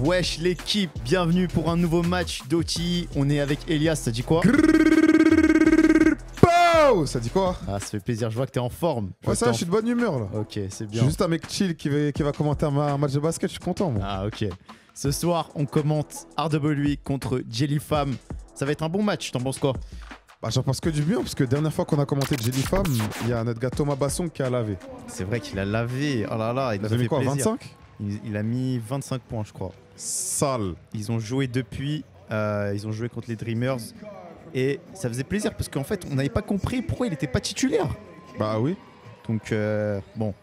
Wesh l'équipe, bienvenue pour un nouveau match d'OTI. On est avec Elias, ça dit quoi? Ça dit quoi? Ah, ça fait plaisir, je vois que t'es en forme. Ouais, ça, je suis de bonne humeur là. Ok, c'est Je bien. suis juste un mec chill qui va commenter un match de basket, je suis content moi. Ah, ok. Ce soir, on commente RWE contre Jellyfam. Ça va être un bon match, t'en penses quoi? Bah, j'en pense que du bien, parce que dernière fois qu'on a commenté Jellyfam, il y a notre gars Thomas Basson qui a lavé. C'est vrai qu'il a lavé. Oh là là, il nous a mis fait quoi, plaisir. 25? Il a mis 25 points, je crois. Sale. Ils ont joué depuis. Ils ont joué contre les Dreamers. Et ça faisait plaisir parce qu'en fait, on n'avait pas compris pourquoi il n'était pas titulaire. Bah oui. Donc, bon,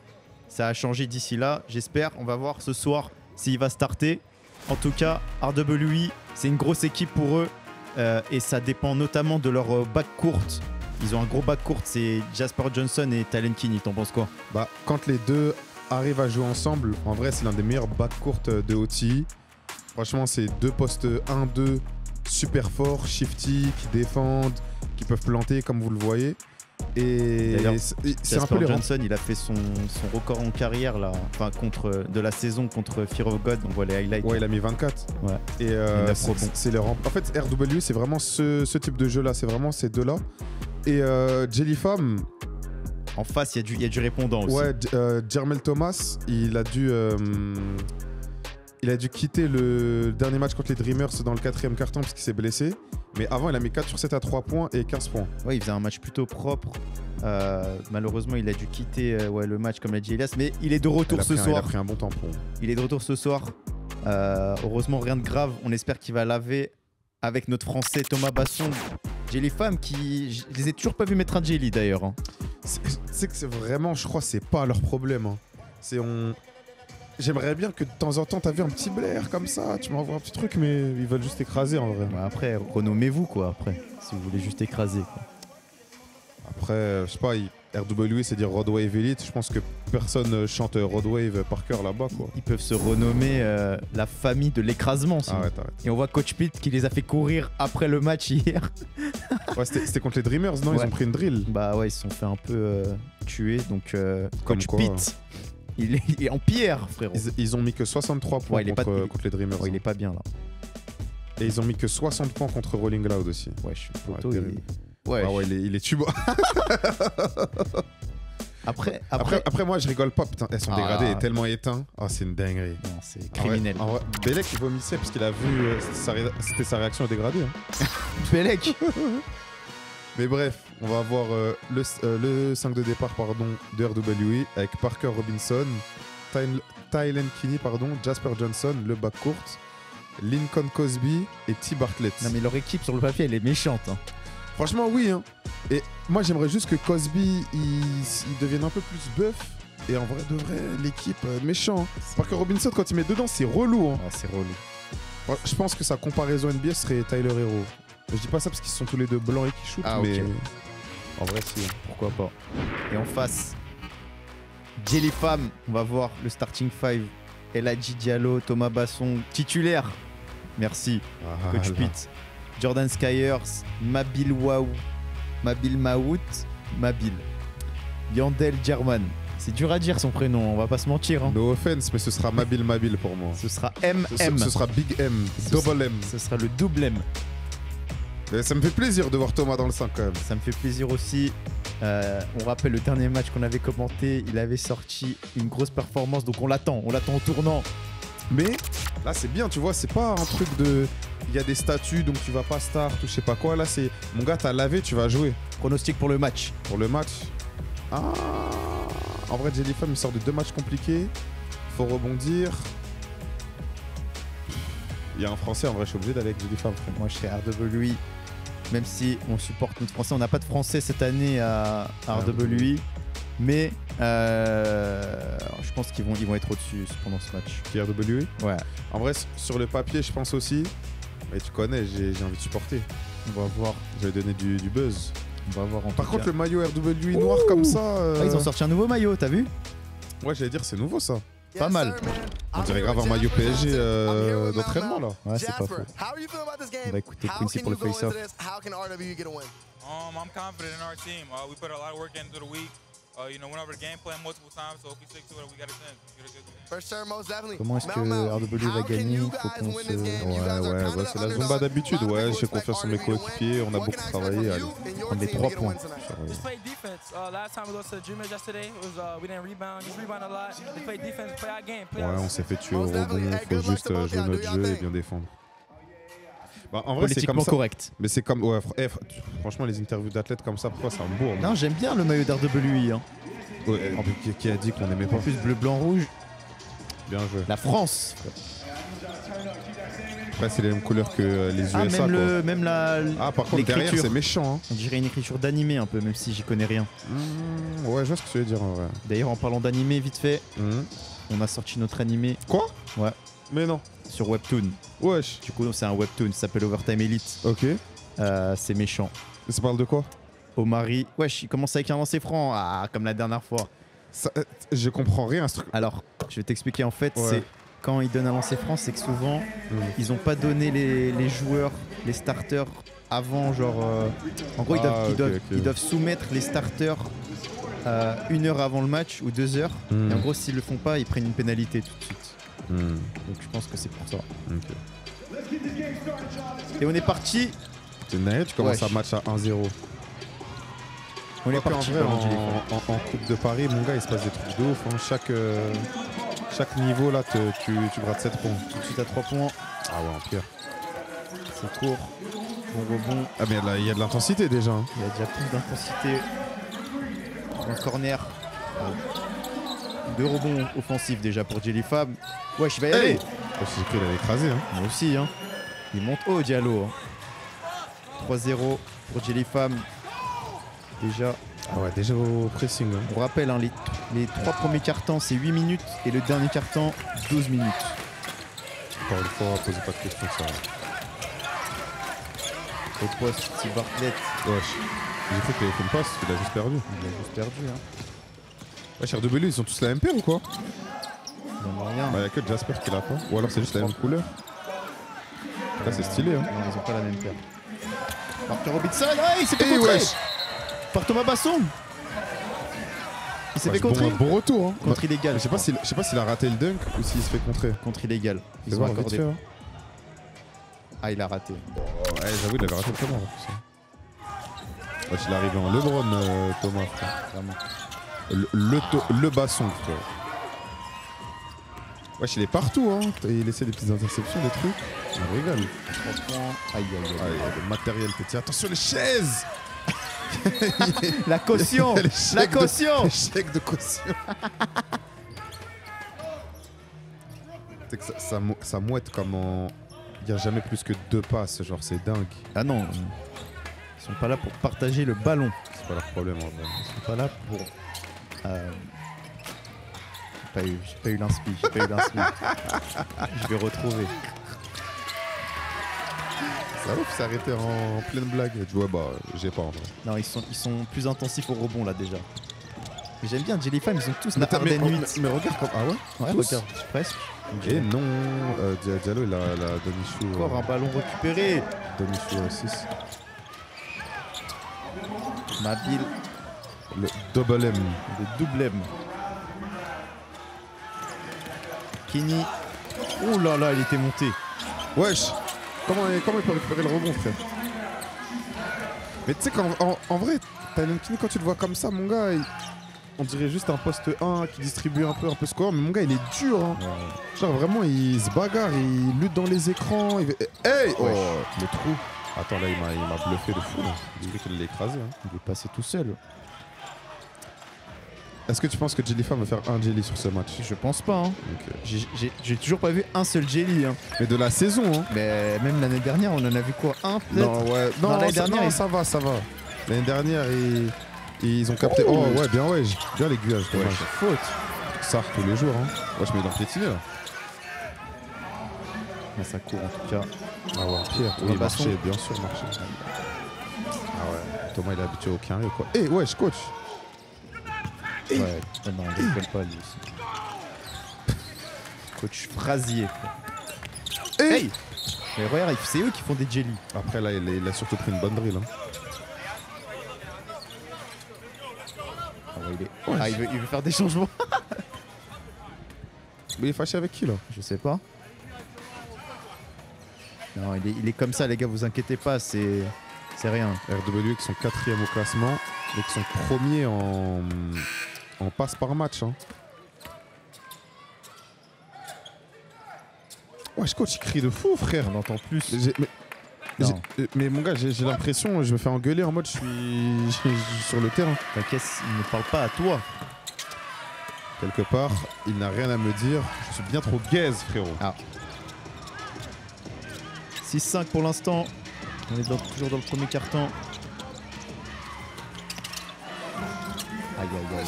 ça a changé d'ici là. J'espère. On va voir ce soir s'il va starter. En tout cas, RWE, c'est une grosse équipe pour eux. Et ça dépend notamment de leur backcourt. Ils ont un gros backcourt. C'est Jasper Johnson et Talen Kinney. T'en penses quoi? Bah, quand les deux arrivent à jouer ensemble, en vrai, c'est l'un des meilleurs backcourts de OTI. Franchement, c'est deux postes 1-2 super forts, shifty, qui défendent, qui peuvent planter, comme vous le voyez. Et c'est un peu les Johnson, il a fait son record en carrière là, enfin de la saison contre Fear of God. On voit les highlights. Ouais, il a mis 24. Ouais. Et c'est les En fait, RWE, c'est vraiment ce type de jeu là. C'est vraiment ces deux là. Et Jellyfam. En face, il y a du répondant aussi. Ouais, Jermel Thomas, il a dû quitter le dernier match contre les Dreamers dans le 4e quart-temps parce qu'il s'est blessé. Mais avant, il a mis 4 sur 7 à 3 points et 15 points. Ouais, il faisait un match plutôt propre. Malheureusement, il a dû quitter le match, comme l'a dit Elias. Mais il est de retour ce soir. Il a pris un bon tampon. Il est de retour ce soir. Heureusement, rien de grave. On espère qu'il va laver avec notre Français Thomas Basson. Jellyfam, je les ai toujours pas vu mettre un Jelly d'ailleurs. Hein. C'est que c'est vraiment, je crois, c'est pas leur problème. Hein. J'aimerais bien que de temps en temps, t'as vu un petit Blair comme ça, tu m'envoies un petit truc, mais ils veulent juste écraser en vrai. Ouais, après, renommez-vous quoi, après, si vous voulez juste écraser. Quoi. Après, je sais pas, RWE c'est dire Roadwave Elite, je pense que personne chante Roadwave par cœur là-bas quoi. Ils peuvent se renommer la famille de l'écrasement. Arrête. Et on voit Coach Pete qui les a fait courir après le match hier. Ouais, c'était contre les Dreamers, non? Ouais. Ils ont pris une drill. Bah ouais, ils se sont fait un peu tuer, donc Coach Pete. Il est en pierre, frérot. Ils ont mis que 63 points contre les Dreamers. Ouais, il est pas bien là. Et ils ont mis que 60 points contre Rolling Loud aussi. Ouais, je suis poteau. Ouais, il est tuba. Après, moi, je rigole pas. Putain, elles sont dégradées et tellement éteintes. Oh, c'est une dinguerie. Non, c'est criminel. En vrai, Belek, il vomissait parce qu'il a vu. C'était sa réaction à dégrader. Hein. Belek. Mais bref, on va avoir le 5 de départ de RWE avec Parker Robinson, Talen Kinney, Jasper Johnson, le backcourt, Lincoln Cosby et T. Bartlett. Non mais leur équipe sur le papier elle est méchante. Hein. Franchement oui. Hein. Et moi j'aimerais juste que Cosby il devienne un peu plus buff. Et en vrai de vrai l'équipe méchant. Hein. Parker Robinson quand il met dedans c'est relou. Hein. Ah, c'est relou. Je pense que sa comparaison NBA serait Tyler Hero. Je dis pas ça parce qu'ils sont tous les deux blancs et qui shootent, mais okay. En vrai si. Pourquoi pas. Et en face, Jellyfam, on va voir le starting 5. Eladji Diallo, Thomas Basson, titulaire. Merci, Coach Pete. Jordan Skyers, Mabil Maout, Yandel German. C'est dur à dire son prénom, on va pas se mentir. Hein. No offense, mais ce sera Mabil pour moi. Ce sera MM. Ce sera Big M, Double M. Ce sera le double M. Et ça me fait plaisir de voir Thomas dans le 5 quand même. Ça me fait plaisir aussi. On rappelle le dernier match qu'on avait commenté, il avait sorti une grosse performance, donc on l'attend au tournant. Mais là c'est bien, tu vois, c'est pas un truc de... Il y a des statuts donc tu vas pas start ou je sais pas quoi. Là c'est, mon gars t'as lavé, tu vas jouer. Pronostic pour le match. Pour le match. En vrai Jellyfam il sort de 2 matchs compliqués. Faut rebondir. Il y a un français, en vrai je suis obligé d'aller avec Jellyfam. Moi je suis RWE. Même si on supporte notre français, on n'a pas de français cette année à RWE. Mais je pense qu'ils vont être au-dessus pendant ce match. Qui est RWE? Ouais. En vrai, sur le papier, je pense aussi. Mais tu connais, j'ai envie de supporter. On va voir. Je vais donner du buzz. On va voir. Par contre, le maillot RWE noir comme ça. Ils ont sorti un nouveau maillot, t'as vu? Ouais, j'allais dire, c'est nouveau ça. Pas mal. On dirait grave un maillot PSG d'entraînement là. Ouais, c'est pas faux. On va écouter Quincy pour le face-off. I'm confident in our team. We put a lot of work into the week. You know, went over the game plan multiple times, so if we stick to it, we got a chance. Get a good game. For sure, most definitely. Comment est-ce que RW va gagner? Il faut qu'on se... Ouais, c'est la Zumba d'habitude. Ouais, j'ai confiance en mes coéquipiers, on a beaucoup travaillé. Allez, On met 3 points. Just play defense. Last time we lost to the Dreamers yesterday, it was we didn't rebound. Just rebound a lot. They play defense, play our game. Play Ouais, on s'est fait tuer au rebond, faut juste jouer notre jeu et bien défendre. Bah, en vrai, c'est comme Politiquement ça. correct. Mais c'est comme. Ouais, franchement, les interviews d'athlètes comme ça, pourquoi ça me bourre? Non, j'aime bien le maillot d'RWI. Hein. Ouais, qui a dit qu'on aimait pas? En plus, bleu, blanc, rouge. Bien joué. La France. Après, c'est les mêmes couleurs que les USA. Ah, même, quoi. même la. Ah, par contre, derrière, c'est méchant. Hein. On dirait une écriture d'animé un peu, même si j'y connais rien. Ouais, je vois ce que tu veux dire en vrai. D'ailleurs, en parlant d'animé, vite fait, on a sorti notre animé. Quoi? Ouais. Mais non. Sur Webtoon. Wesh. Du coup, c'est un Webtoon, ça s'appelle Overtime Elite. Ok. C'est méchant. Et ça parle de quoi? Omari. Wesh, il commence avec un lancer franc. Ah, comme la dernière fois. Ça, je comprends rien à ce truc. Alors, je vais t'expliquer en fait, Ouais. c'est quand ils donnent un lancer franc, c'est que souvent, ils n'ont pas donné les joueurs, les starters avant, genre. En gros, ils doivent soumettre les starters 1 heure avant le match ou 2 heures. Et en gros, s'ils le font pas, ils prennent une pénalité tout de suite. Donc je pense que c'est pour ça. Ok. Et on est parti. T'es naïf, tu commences Wesh. un match à 1-0. On est En parti. vrai, pardon, Jelly. en Coupe de Paris, mon gars, il se passe des trucs de ouf. Hein. Chaque niveau, là, tu grattes 7 points. Tout de suite à 3 points. Ah ouais, en pire. C'est court. Bon rebond. Ah, mais il y a de l'intensité déjà. Hein. Il y a déjà plus d'intensité. Un corner. 2 rebonds offensifs déjà pour Jelly Fab. Wesh, il va y aller. Oh, j'ai cru qu'il allait écraser. Hein. Moi aussi. Hein. Il monte haut, Diallo. Hein. 3-0 pour Jelly Fab. Déjà. Ah ouais, déjà au pressing. Hein. On rappelle, hein, les 3 premiers cartons, c'est 8 minutes. Et le dernier carton, 12 minutes. Encore une fois, posez pas de questions ça. Au poste, c'est Bartlett. Wesh. J'ai cru qu'il avait fait une passe, il a juste perdu. Il a juste perdu. Hein. Wesh, RW, ils sont tous la même paire ou quoi? Non, rien. Bah, y a que Jasper qui l'a pas. Ou alors c'est juste la même couleur. Là, c'est stylé. Hein. Non, ils ont pas la même paire. Parker Robinson, ah, il s'est fait Eh, contrer wesh. par Thomas Basson. Il s'est fait contrer. Bon retour. Hein. Contre illégal. Je sais pas s'il a raté le dunk ou s'il se fait contrer. Contre illégal. Ils Fais ont voir, vite accordé. fait, hein. Ah, il a raté. Ouais, j'avoue, il avait raté le comment. Wesh, il est arrivé en LeBron, Thomas, frère. Vraiment. Le basson, frère. Wesh, il est partout, hein. Il essaie des petites interceptions, des trucs. On rigole. 3 points. Aïe, aïe, Ah, il y a le matériel petit. Attention, les chaises. aïe. La caution. La caution. L'échec de caution. C'est que ça mouette comme en... Il n'y a jamais plus que 2 passes, genre c'est dingue. Ah non. Ils sont pas là pour partager le ballon. C'est pas leur problème en vrai. Ils sont pas là pour... J'ai pas eu l'inspi. Je vais retrouver. Ça ouf, c'est arrêté en pleine blague. Tu vois, bah, j'ai pas en vrai. Non, ils sont plus intensifs au rebond là déjà. Mais j'aime bien Jelly Fam, ils ont tous Mais, la Harden 8. mais regarde comme. Ah ouais. Ouais, tous. regarde, presque. Et non, Diallo, il a la demi-chou. Encore un ballon récupéré. Demi-chou 6. Mabil, Le double M. le double M. Kenny. Oh là là, il était monté. Wesh. Comment il peut récupérer le rebond, frère? Mais tu sais qu'en vrai, Tylen Kinney, quand tu le vois comme ça, mon gars, on dirait juste un poste 1 qui distribue un peu score, mais mon gars, il est dur. Hein. Ouais. Genre vraiment, il se bagarre, il lutte dans les écrans. Hey! Oh, le trou. Attends, là, il m'a bluffé de fou. Là. Je dirais qu'il l'a écrasé. Hein. Il est passé tout seul. Est-ce que tu penses que Jelly Fam va faire un Jelly sur ce match? Je pense pas. Hein. Okay. J'ai toujours pas vu un seul Jelly. Hein. Mais de la saison, hein. Mais même l'année dernière, on en a vu quoi? Un peut-être? Non, ouais. Non, l'année dernière, ça va. L'année dernière, ils ont capté. Oh, ouais, bien l'aiguillage. Ouais, Dommage. c'est faute. Ça tous les jours. Hein. Ouais, je mets dans le piétiné là. Mais ça court en tout cas. Ah ouais, Pierre. Oui, marché, bien sûr, marché. Ah ouais. Thomas, il est habitué au carré quoi. Eh, wesh, coach. Ouais, non, il rigole pas lui aussi. Coach Frazier. Hey! Mais regarde, c'est eux qui font des jelly. Après là, il a surtout pris une bonne drill. Hein. Ah il veut faire des changements. Mais il est fâché avec qui là? Je sais pas. Non, il est comme ça, les gars, vous inquiétez pas, c'est rien. RW qui sont 4e au classement, mais qui sont premiers en passe par match. Hein. Wesh, coach, il crie de fou, frère. On entend plus. Mais mon gars, j'ai l'impression, je me fais engueuler en mode je suis sur le terrain. T'inquiète, il ne parle pas à toi. Quelque part, il n'a rien à me dire. Je suis bien trop gaze, frérot. Ah. 6-5 pour l'instant. On est toujours dans le premier quart-temps. Aïe, aïe, aïe,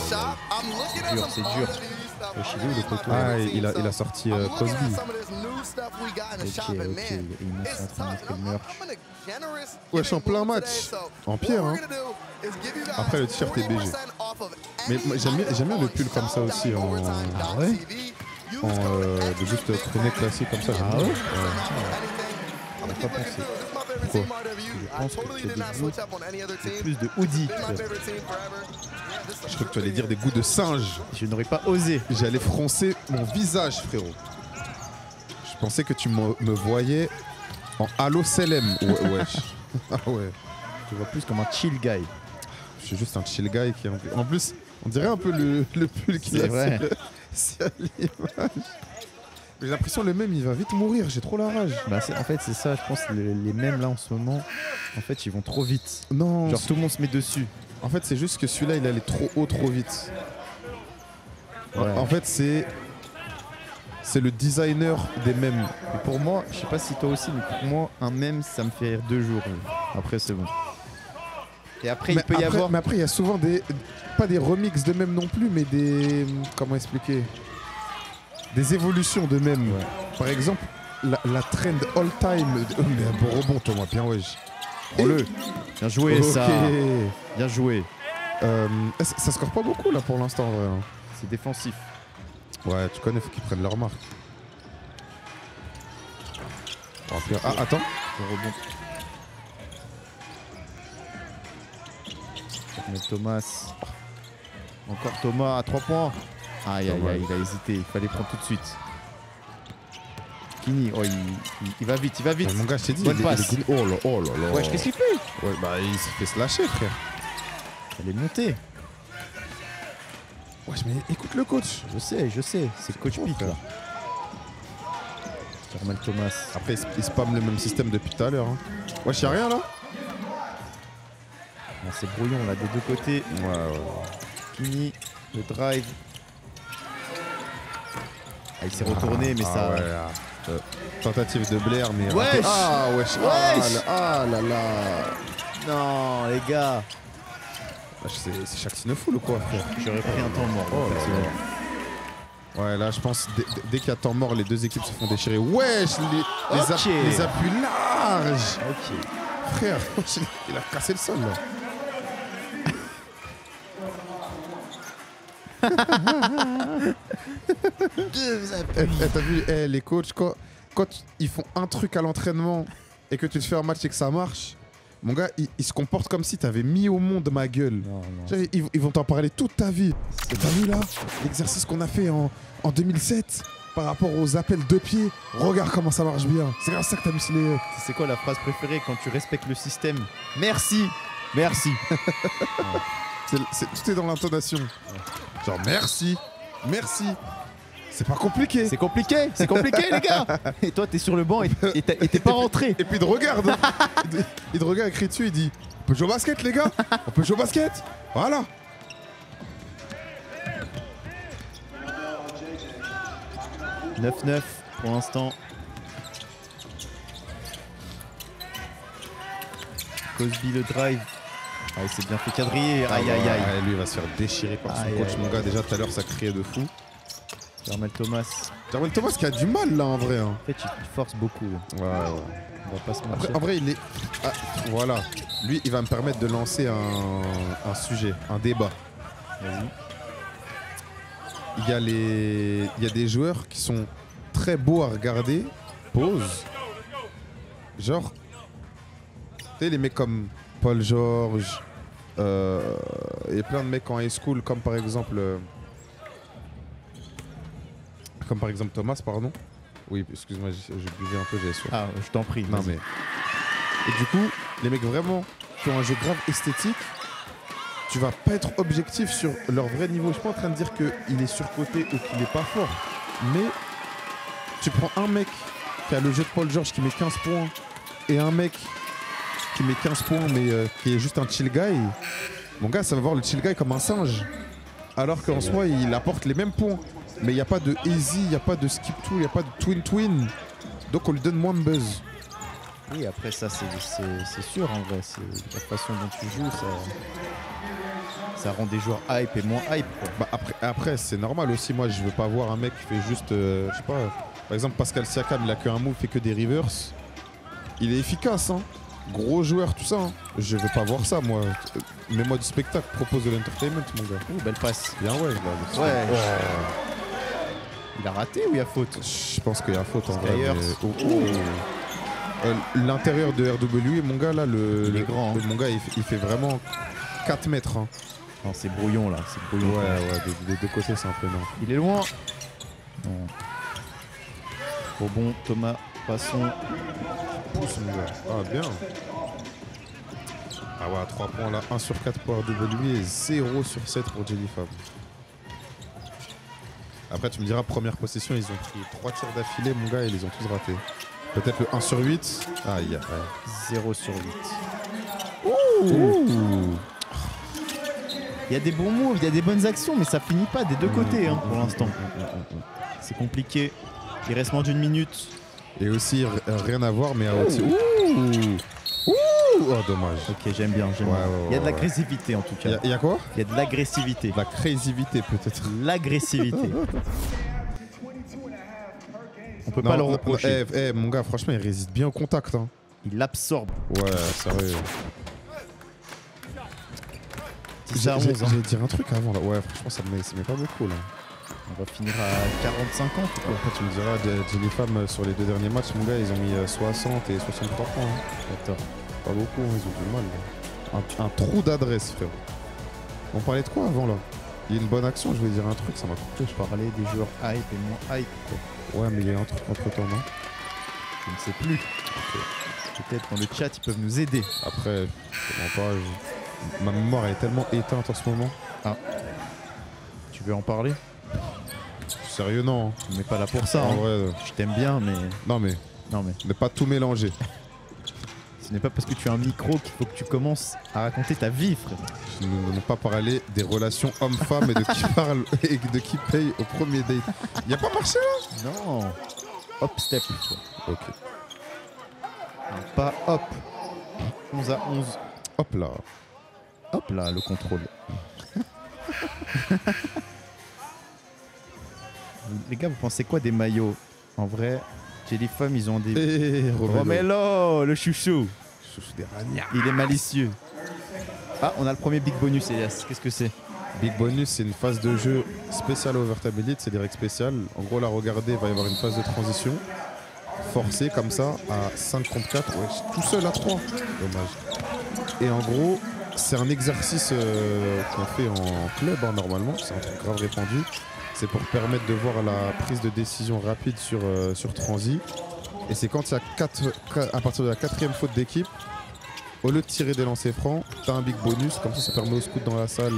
aïe. C'est dur. Wesh, il est où, le poteau? Ah, il a sorti Cosby. Ok, il est en train de mettre le merch. Wesh, en plein match. En pierre, hein. Après, le t-shirt est BG. Mais j'aime bien le pull comme ça aussi. Ah ouais? De juste traîner classique comme ça. Ah ouais? On n'a pas pensé. Pourquoi? Je pense que tu as des goûts. C'est plus de hoodie. Je crois que tu allais dire des goûts de singe. Je n'aurais pas osé. J'allais froncer mon visage, frérot. Je pensais que tu me voyais en Halo Selem. Ouais, wesh. Ah ouais. Je vois plus comme un chill guy. Je suis juste un chill guy qui en plus, on dirait un peu le pull qu'il a. C'est vrai. C'est à l'image. J'ai l'impression le même il va vite mourir, j'ai trop la rage. Bah en fait c'est ça, je pense les mêmes là en ce moment, en fait ils vont trop vite. Non. Genre tout le monde se met dessus. En fait c'est juste que celui-là il allait trop haut, trop vite. Ouais. En fait c'est le designer des mèmes. Mais pour moi, je sais pas si toi aussi, mais pour moi un mème ça me fait rire 2 jours. Après c'est bon. Et après il peut y avoir... Mais après il y a souvent pas des remixes de mèmes non plus, mais des... Comment expliquer? Des évolutions de mèmes. Ouais. Par exemple, la trend all time. Mais un bon rebond, Thomas, bien wesh. Prends-le. Bien joué, ça. Bien joué. Ça score pas beaucoup là pour l'instant. Ouais. C'est défensif. Ouais, tu connais, faut qu'ils prennent leur marque. Ah, attends. Le rebond. Thomas. Encore Thomas à 3 points. Aïe aïe aïe, il a hésité, il fallait prendre tout de suite. Kini, oh il va vite, il va vite. Mais mon gars, je t'ai dit, bonne passe. Oh là là. Ouais, qu'est-ce qu'il fait? Ouais, bah il s'est fait slasher, frère. Elle est montée. Ouais, mais écoute le coach. Je sais, c'est le coach Pitt là. Normal Thomas. Après, il spamme le même système depuis tout à l'heure. Hein. Ouais, y'a rien là? C'est brouillon là, des deux côtés. Ouais. Kini, le drive. Ah, il s'est retourné, mais ça. Ouais, tentative de Blair, mais. Wesh. Ah, wesh. Ah là là. Non, les gars. C'est chaque cinefoule ou quoi, frère? J'aurais pris un temps mort. Ouais, là, je pense, dès qu'il y a temps mort, les deux équipes se font déchirer. Wesh, les appuis larges. Ok. Frère, il a cassé le sol, là. T'as vu, les coachs, quand ils font un truc à l'entraînement et que tu te fais un match et que ça marche, mon gars, ils se comportent comme si t'avais mis au monde ma gueule. Non. Ils vont t'en parler toute ta vie. Et t'as vu là, l'exercice qu'on a fait en 2007 par rapport aux appels de pied, regarde comment ça marche bien. C'est grâce à ça que t'as mis les... C'est quoi la phrase préférée quand tu respectes le système? Merci. Merci. Tout est dans l'intonation. Genre merci. C'est pas compliqué. C'est compliqué, les gars. Et toi, t'es sur le banc et t'es pas rentré. Et puis il te regarde. Il te regarde, il crie dessus, il dit on peut jouer au basket, les gars. On peut jouer au basket. Voilà. « 9-9 pour l'instant. Cosby le drive. Ah, il s'est bien fait quadriller. Aïe aïe aïe. Lui il va se faire déchirer par son coach, mon gars. Déjà tout à l'heure ça criait de fou. Jarmel Thomas. Jarmel Thomas qui a du mal là en vrai. Hein. En fait il force beaucoup. Ouais. On va pas se mentir. En vrai il est... Ah, voilà. Lui il va me permettre de lancer un sujet, un débat. Vas-y. Il y a des joueurs qui sont très beaux à regarder. Pause. Genre, tu sais, les mecs comme Paul George, et plein de mecs en high school, comme par exemple Thomas, pardon. Oui, excuse-moi, j'ai buvé un peu, j'avais soif. Ah, je t'en prie. Non vas-y. mais. Et du coup, les mecs vraiment qui ont un jeu grave esthétique, tu vas pas être objectif sur leur vrai niveau. Je suis pas en train de dire qu'il est surcoté ou qu'il est pas fort. Mais tu prends un mec qui a le jeu de Paul George qui met 15 points et un mec qui met 15 points mais qui est juste un chill guy. Mon gars, ça va voir le chill guy comme un singe. Alors qu'en soi, il apporte les mêmes points. Mais il n'y a pas de easy, il n'y a pas de skip tool, il n'y a pas de twin. Donc on lui donne moins de buzz. Oui, après ça, c'est sûr en vrai. C'est la façon dont tu joues, ça rend des joueurs hype et moins hype. Quoi. Bah après c'est normal aussi. Moi, je veux pas voir un mec qui fait juste, je sais pas. Par exemple, Pascal Siakam, il a qu'un move, il fait que des reverse. Il est efficace, hein. Gros joueur, tout ça. Hein. Je veux pas voir ça, moi. Mets-moi du spectacle, propose de l'entertainment, mon gars. Ouh, belle passe. Bien ouais. Là, Ouais. Oh. Il a raté ou il y a faute? Je pense qu'il y a faute en vrai. Skyers. L'intérieur de RWE, mon gars, là, Il est grand, hein. mon gars, il fait vraiment 4 mètres. Hein. Non, c'est brouillon là. C'est brouillon. Ouais, des deux côtés, c'est un peu énorme. Il est loin. Non. Bon, Thomas, passons. Pousse, mon gars. Ah, bien. Ah ouais, 3 points là, 1 sur 4 pour RWE et 0 sur 7 pour Jellyfab. Après, tu me diras, première possession, ils ont pris 3 tirs d'affilée, mon gars, et ils les ont tous ratés. Peut-être le 1 sur 8. Ah, il y a. 0 sur 8. Ouh. Il y a des bons moves, il y a des bonnes actions, mais ça finit pas des deux côtés hein, pour l'instant. C'est compliqué. Il reste moins d'une minute. Et aussi, rien à voir, mais aussi. Oh, dommage. Ok, j'aime bien. Ouais, Il y a de ouais. l'agressivité en tout cas. Il y a quoi? Il y a de l'agressivité. La crazyvité, peut-être. L'agressivité. On peut pas le reprocher. Mon gars, franchement, il résiste bien au contact. Hein. Il l'absorbe. Ouais, sérieux. 10 à 11. hein. J'allais dire un truc avant là. Ouais, franchement, ça me met pas beaucoup là. On va finir à 40-50 ou quoi? Après, tu me diras, Jellyfab sur les 2 derniers matchs, mon gars, ils ont mis 60 et 63 points. Hein. Attends. Pas beaucoup, hein, ils ont du mal. Là. Un trou d'adresse, frérot. On parlait de quoi avant là? Il y a une bonne action, je vais dire un truc, ça m'a coupé. Je parlais des joueurs hype et moins hype. Quoi. Ouais, mais il y a un truc entre temps, non? Je ne sais plus. Peut-être dans le chat, ils peuvent nous aider. Après, comment pas, ma mémoire est tellement éteinte en ce moment. Tu veux en parler? Sérieux, non. On n'est pas là pour ça. En hein. vrai, Je t'aime bien, mais non mais, ne pas tout mélanger. ce n'est pas parce que tu as un micro qu'il faut que tu commences à raconter ta vie, frère. Nous n'allons pas parler des relations hommes-femmes et de qui parle et de qui paye au premier date. Il a pas marché là? Non. Hop, step. Ok. Non, pas hop. 11 à 11. Hop là. Hop là, le contrôle. Les gars, vous pensez quoi des maillots? En vrai, Jellyfam, ils ont des... Et Romelo, le chouchou. Chouchou des ragnards. Il est malicieux. Ah, on a le premier big bonus, Elias. Qu'est-ce que c'est? Big bonus, c'est une phase de jeu spéciale Overtime, c'est des règles spéciales. En gros, là, regardez, il va y avoir une phase de transition forcée comme ça à 5 contre 4. Ouais, tout seul à 3. Dommage. Et en gros, c'est un exercice qu'on fait en club hein, normalement. C'est un truc grave répandu. C'est pour permettre de voir la prise de décision rapide sur transi. Et c'est quand il y a à partir de la 4e faute d'équipe, au lieu de tirer des lancers francs, tu as un big bonus. Comme ça permet aux scouts dans la salle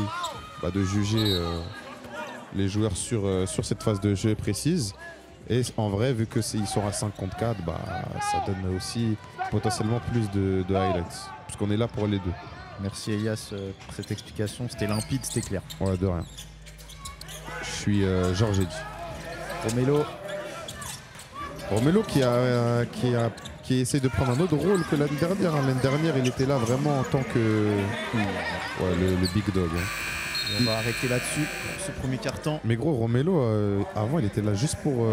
de juger les joueurs sur cette phase de jeu précise. Et en vrai, vu qu'ils sont à 5 contre 4, ça donne aussi potentiellement plus de highlights. Parce qu'on est là pour les deux. Merci Elias pour cette explication. C'était limpide, c'était clair. Ouais, de rien. Je suis Georges Eddy. Romelo qui essaie de prendre un autre rôle que l'année dernière. Hein. L'année dernière, il était là vraiment en tant que le big dog. Hein. Et on va arrêter là-dessus pour ce premier quart-temps. Mais gros, Romelo, avant, il était là juste pour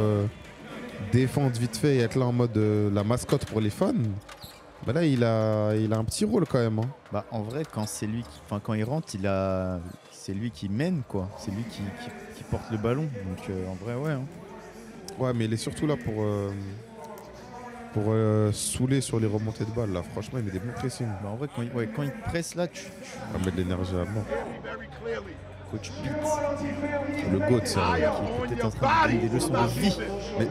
défendre vite fait et être là en mode la mascotte pour les fans. Bah là, il a un petit rôle quand même. Hein. Bah, en vrai, quand c'est lui quand il rentre, c'est lui qui mène, quoi. C'est lui qui porte le ballon. Donc, en vrai, ouais. Hein. Ouais, mais il est surtout là pour saouler sur les remontées de balles. Là, franchement, il met des bons pressings. Bah, en vrai, quand il presse là, On va mettre de l'énergie à mort. coach Pete, Le GOAT, c'est vrai. qui est peut-être en train de donner des leçons de vie. Mais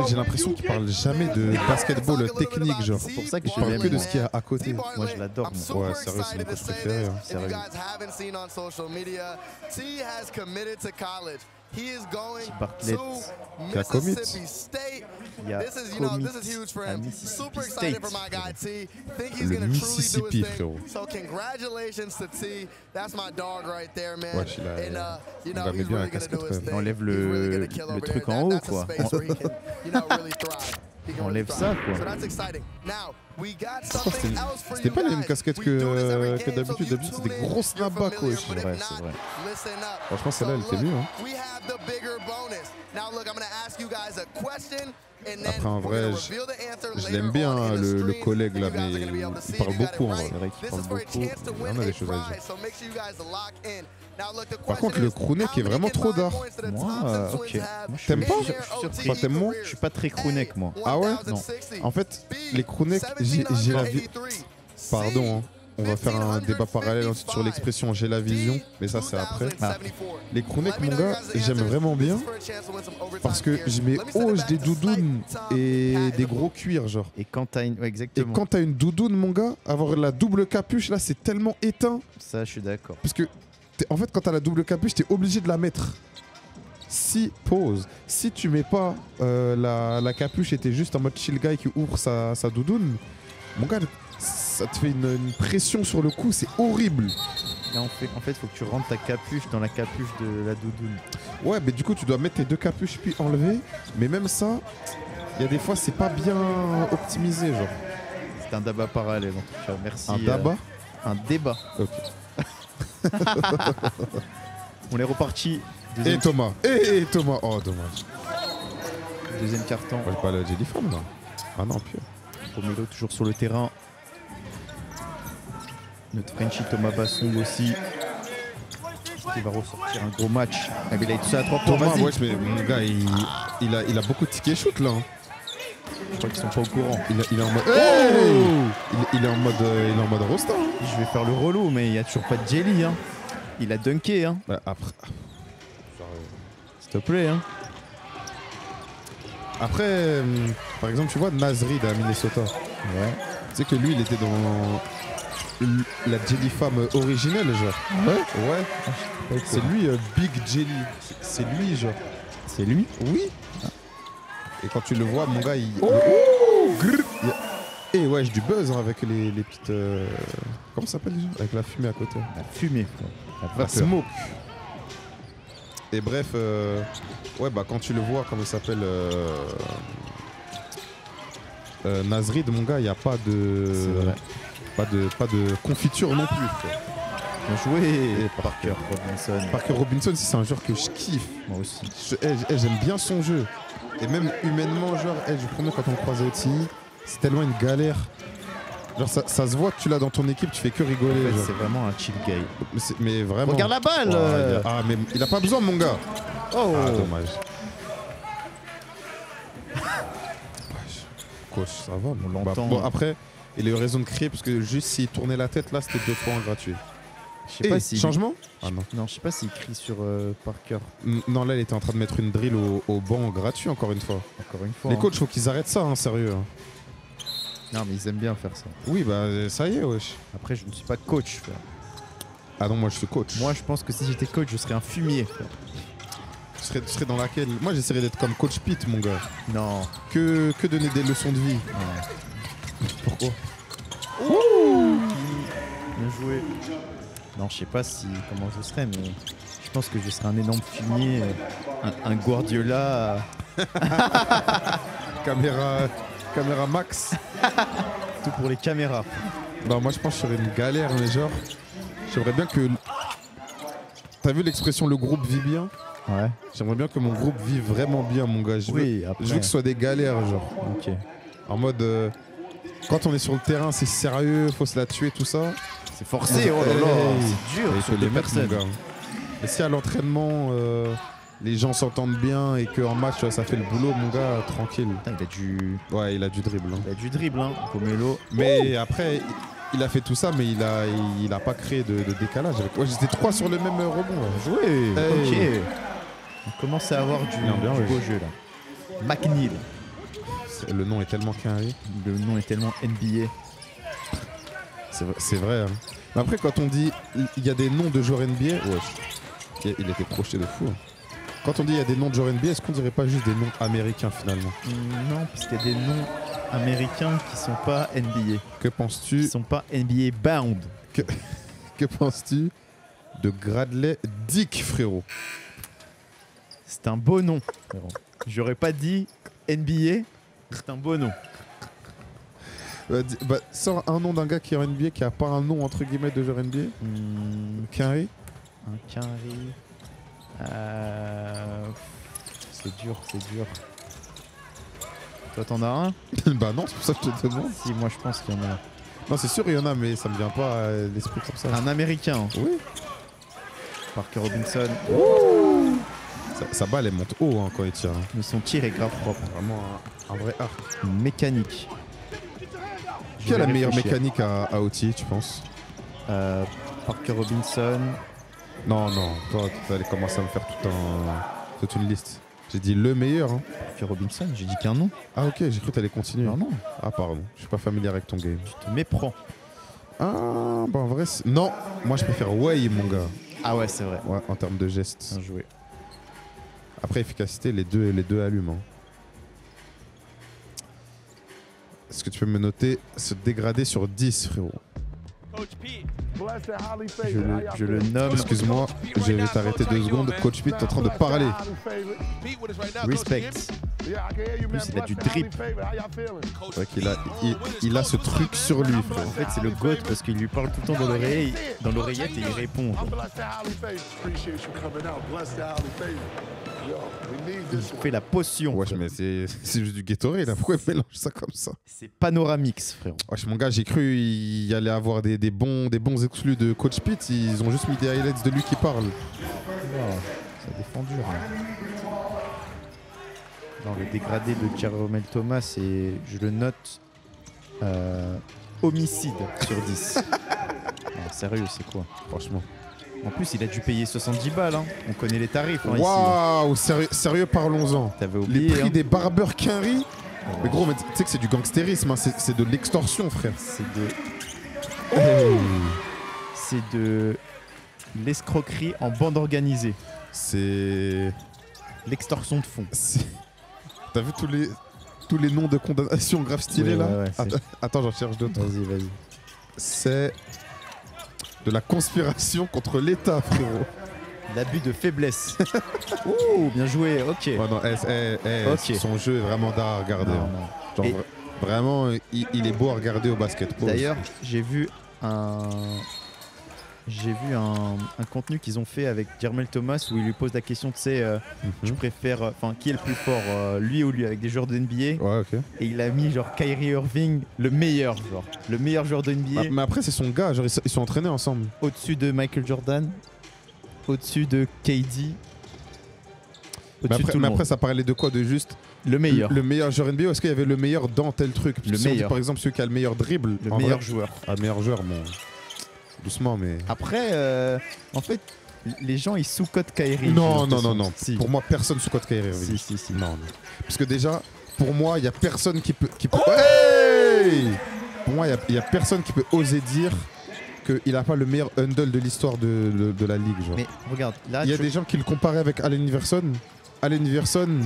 j'ai l'impression qu'il parle jamais de basketball technique, genre. C'est pour ça que Il je parle l'aime. que de ce qu'il y a à côté. Moi, je l'adore. moi. Ouais, sérieux, c'est mon coach préféré. Hein. Sérieux. Bartlett, qui a commit. Il y a commit à Mississippi State. Le Mississippi, frérot. So congratulations to T. That's my dog right there, man. Wesh, il a- you on know, va he's mettre bien la really gonna casquette, do his quand même. thing. Enlève He's really le gonna kill over truc there. en haut, That's a quoi. space where he can, you know, really thrive. He can Enlève really ça, thrive. quoi. So that's exciting. Now, we got Pourtant, something else for c'était you pas la même guys. casquette We do this every que game, so d'habitude. you D'habitude, tune c'était des in, gros you're snapbacks, familiar, wesh. but if Ouais, not, c'est vrai. listen up. Franchement, celle-là, elle So était mieux, look, hein. we have the bigger bonus. Now look, I'm gonna ask you guys a question. And then Après, en we're vrai, gonna reveal the answer je later l'aime bien, on in the le stream. collègue, là, You guys are mais gonna be able to see il parle if you got beaucoup, it en right. vrai. C'est vrai qu'il This parle is for a beaucoup. chance to Il win en a des a choses à dire. prize, so make sure you guys lock in. Now, look, the Par contre, question le is, crewneck how est many vraiment trop combined d'art. points do the Moi, Thompson ok. twins have Moi, je suis T'aimes pas in their Toi, OT t'aimes moins Je suis pas très crewneck, moi. Ah ouais? Non. 1060, En fait, B, les crewnecks, j'ai la vie. 1783, Pardon, hein. On va faire un débat parallèle ensuite 1555, sur l'expression j'ai la vision, D, mais ça c'est après. 2074. Les crewnecks, Let me mon know your gars, guys' j'aime answers. vraiment bien This is for a chance to win some overtime parce que here. je mets Let me send it hausse back des to doudounes Snipe, et Tom, des and gros cuirs, genre. Et quand t'as une. Ouais, Et exactement. quand t'as une doudoune, mon gars, avoir la double capuche là, c'est tellement éteint. Ça, je suis d'accord. Parce que, en fait, quand t'as la double capuche, t'es obligé de la mettre. Si tu mets pas la capuche et t'es juste en mode chill guy qui ouvre sa doudoune, mon gars, ça te fait une pression sur le cou, c'est horrible. Là, en fait, faut que tu rentres ta capuche dans la capuche de la doudoune. Ouais, mais du coup, tu dois mettre tes deux capuches puis enlever. Mais même ça, il y a des fois, c'est pas bien optimisé, genre. C'est un débat parallèle, en tout cas. Merci. Un débat. Un débat. Ok. On est reparti. Et Thomas. Et Thomas. Oh, dommage. Deuxième carton. Moi, j'ai pas le Jelly Farm, là. Ah non, pire. Pomelo toujours sur le terrain. Notre Frenchie Thomas Basson aussi. Qui va ressortir un gros match. Ah, mais il a tout ça à 3 points. Thomas, Vas-y. wesh, mais mon gars, il a beaucoup de tickets shoot, là. Hein. Je crois qu'ils sont pas au courant. Il est en mode. Hey il est en mode rosta. Hein. Je vais faire le relou, mais il n'y a toujours pas de jelly. Hein. Il a dunké. Hein. Bah, après, S'il te plaît. Hein. après par exemple, tu vois, Nasrid à Minnesota. Ouais. Tu sais que lui, il était dans la Jelly Femme originelle, genre. Ouais. C'est lui, Big Jelly. C'est lui, genre. C'est lui. Oui. Et quand tu le vois, mon gars, il. Et ouais, j'ai du buzz hein, avec les petites. Comment ça s'appelle déjà? Avec la fumée à côté. La fumée. La La vapeur. smoke. Et bref, ouais, bah quand tu le vois, comment il s'appelle Nasrid, mon gars, il n'y a pas de. C'est vrai. Pas de confiture non plus. frère. Bien joué. Et Parker Robinson. Parker Robinson, c'est un joueur que je kiffe. Moi aussi. J'aime bien son jeu. Et même humainement, genre, je promets, quand on le croise au TI, c'est tellement une galère. Genre, ça se voit que tu l'as dans ton équipe, tu fais que rigoler. En fait, genre. c'est vraiment un chill guy. Mais vraiment. Regarde la balle. Ah, mais il a pas besoin, mon gars. Oh. Ah, dommage. Coach, ça va, On Bah, l'entend. bon, après, il a eu raison de crier parce que juste s'il tournait la tête là, c'était 2 points gratuits. Je sais pas si. Changement. Ah non. Non, je sais pas s'il crie sur Parker. Non, là, il était en train de mettre une drill au banc gratuit, encore une fois. Encore une fois. Les hein. coachs, faut qu'ils arrêtent ça, hein, sérieux. hein. Non, mais ils aiment bien faire ça. Oui, bah, ça y est, wesh. Après, je ne suis pas coach. Frère. Ah non, moi, je suis coach. Moi, je pense que si j'étais coach, je serais un fumier. Frère. Tu serais dans laquelle? Moi, j'essaierais d'être comme coach Pete, mon gars. Non. Que donner des leçons de vie. Pourquoi? Bien joué. Non, je sais pas comment je serais, mais je pense que je serais un énorme fumier, un Guardiola. Caméra max. Tout pour les caméras. Bah moi je pense que je serais une galère, mais genre j'aimerais bien que... T'as vu l'expression le groupe vit bien? Ouais. J'aimerais bien que mon groupe vive vraiment bien, mon gars. Je veux après. que ce soit des galères, genre. Ok. En mode quand on est sur le terrain, c'est sérieux, faut se la tuer, tout ça. C'est forcé, oh là là. C'est dur Il sur faut deux les mettre, mon personnes. gars. Et si à l'entraînement les gens s'entendent bien et qu'en match, tu vois, ça fait le boulot, mon gars, tranquille. Putain, Ouais, il a du dribble. Hein. il a du dribble, hein, Romelo. Mais après, il a fait tout ça, mais il a pas créé de décalage. Ouais, j'étais 3 sur le même rebond. Là. Joué. Hey. Ok. On commence à avoir du Bien, beau ouais. jeu là. McNeil. Le nom est tellement carré. Le nom est tellement NBA. C'est vrai. Hein. Mais après, quand on dit il y a des noms de joueurs NBA, ouais, il était projeté de fou. Hein. Quand on dit il y a des noms de joueurs NBA, est-ce qu'on dirait pas juste des noms américains finalement? Non, parce qu'il y a des noms américains qui sont pas NBA. Que Qui penses-tu sont pas NBA bound. Que penses-tu de Bradley Dick, frérot? C'est un beau nom. frérot. J'aurais pas dit NBA. C'est un beau nom. Sors un nom d'un gars qui est en NBA qui a pas un nom entre guillemets de joueur NBA. Curry. Un Curry. C'est dur. Toi, t'en as un? Bah non, c'est pour ça que je te demande. Si, moi, je pense qu'il y en a. Non, c'est sûr, il y en a, mais ça me vient pas à l'esprit comme ça. Un Américain. Oui. Parker Robinson. Sa balle, elle monte haut hein, quand il tire. Hein. Mais son tir est grave propre. Vraiment un vrai art. Mécanique. Qui a la meilleure réfléchir. mécanique à OT, tu penses? Parker Robinson. Non, toi, tu allais commencer à me faire toute une liste. J'ai dit le meilleur. Hein. Parker Robinson, j'ai dit qu'un nom. Ah ok, j'ai cru que tu allais continuer. Non. Ah pardon, je suis pas familier avec ton game. Tu te méprends. Ah, bah en vrai, non, moi je préfère Way, mon gars. Ah ouais, c'est vrai. Ouais, en termes de gestes. Bien joué. Après, efficacité, les deux allument. Hein. Est-ce que tu peux me noter se dégrader sur 10, frérot? Je le nomme. Excuse-moi, je vais t'arrêter 2 secondes. Coach Pete est en train de parler. Respect. Plus, il a du drip. C'est vrai qu'il a ce truc sur lui, frérot. En fait, c'est le GOAT parce qu'il lui parle tout le temps dans l'oreillette et il répond. genre. Il fait la potion. Wesh, mais c'est juste du Gatorade, là. Pourquoi il mélange ça comme ça? C'est Panoramix, frérot. Wesh, mon gars, j'ai cru il y allait avoir des bons exclus de Coach Pete. Ils ont juste mis des highlights de lui qui parle. Ça défend dur. Dans le dégradé de Jeromel Thomas, et je le note homicide sur 10. Non, sérieux, c'est quoi? Franchement. En plus, il a dû payer 70 balles. Hein. On connaît les tarifs hein, ici. Waouh, sérieux, parlons-en. T'avais Les oublié. prix hein. des barbeurs Quinry. Mais gros, mais tu sais que c'est du gangstérisme, hein. C'est de l'extorsion, frère. C'est de l'escroquerie en bande organisée. C'est... L'extorsion de fonds. T'as vu tous les noms de condamnation grave stylés Oui, là? ouais, Attends, j'en cherche d'autres. Vas-y. C'est de la conspiration contre l'État, frérot. L'abus de faiblesse. Ouh, bien joué, ok. Ouais, non, Ok. Son jeu est vraiment d'art à regarder. Non, hein. non. Genre, Et- vraiment, il est beau à regarder au basket. Pause. D'ailleurs, j'ai vu un contenu qu'ils ont fait avec Jermel Thomas où il lui pose la question, tu sais, tu préfères, enfin, qui est le plus fort, lui ou lui, avec des joueurs de NBA. Ouais, ok. Et il a mis genre Kyrie Irving, le meilleur joueur de NBA, Mais après, c'est son gars, genre, ils sont entraînés ensemble. au-dessus de Michael Jordan, au-dessus de KD, au-dessus de tout le monde. Après, ça parlait de quoi? De juste Le meilleur, le meilleur joueur NBA, ou est-ce qu'il y avait le meilleur dans tel truc? Parce que Le si on dit, meilleur. par exemple, celui qui a le meilleur dribble. le en meilleur vrai- joueur. Ah, le meilleur joueur, bon. Doucement, mais. Après, en fait, les gens ils sous-cotent Kyrie. Non. Si. Pour moi, personne sous-cote Kyrie Irving. Si. Non. Parce que déjà, pour moi, il n'y a personne qui peut. Hey pour moi, il y a personne qui peut oser dire qu'il n'a pas le meilleur handle de l'histoire de la ligue. Genre. Mais regarde, là, Il y a des gens qui le comparaient avec Allen Iverson. Allen Iverson,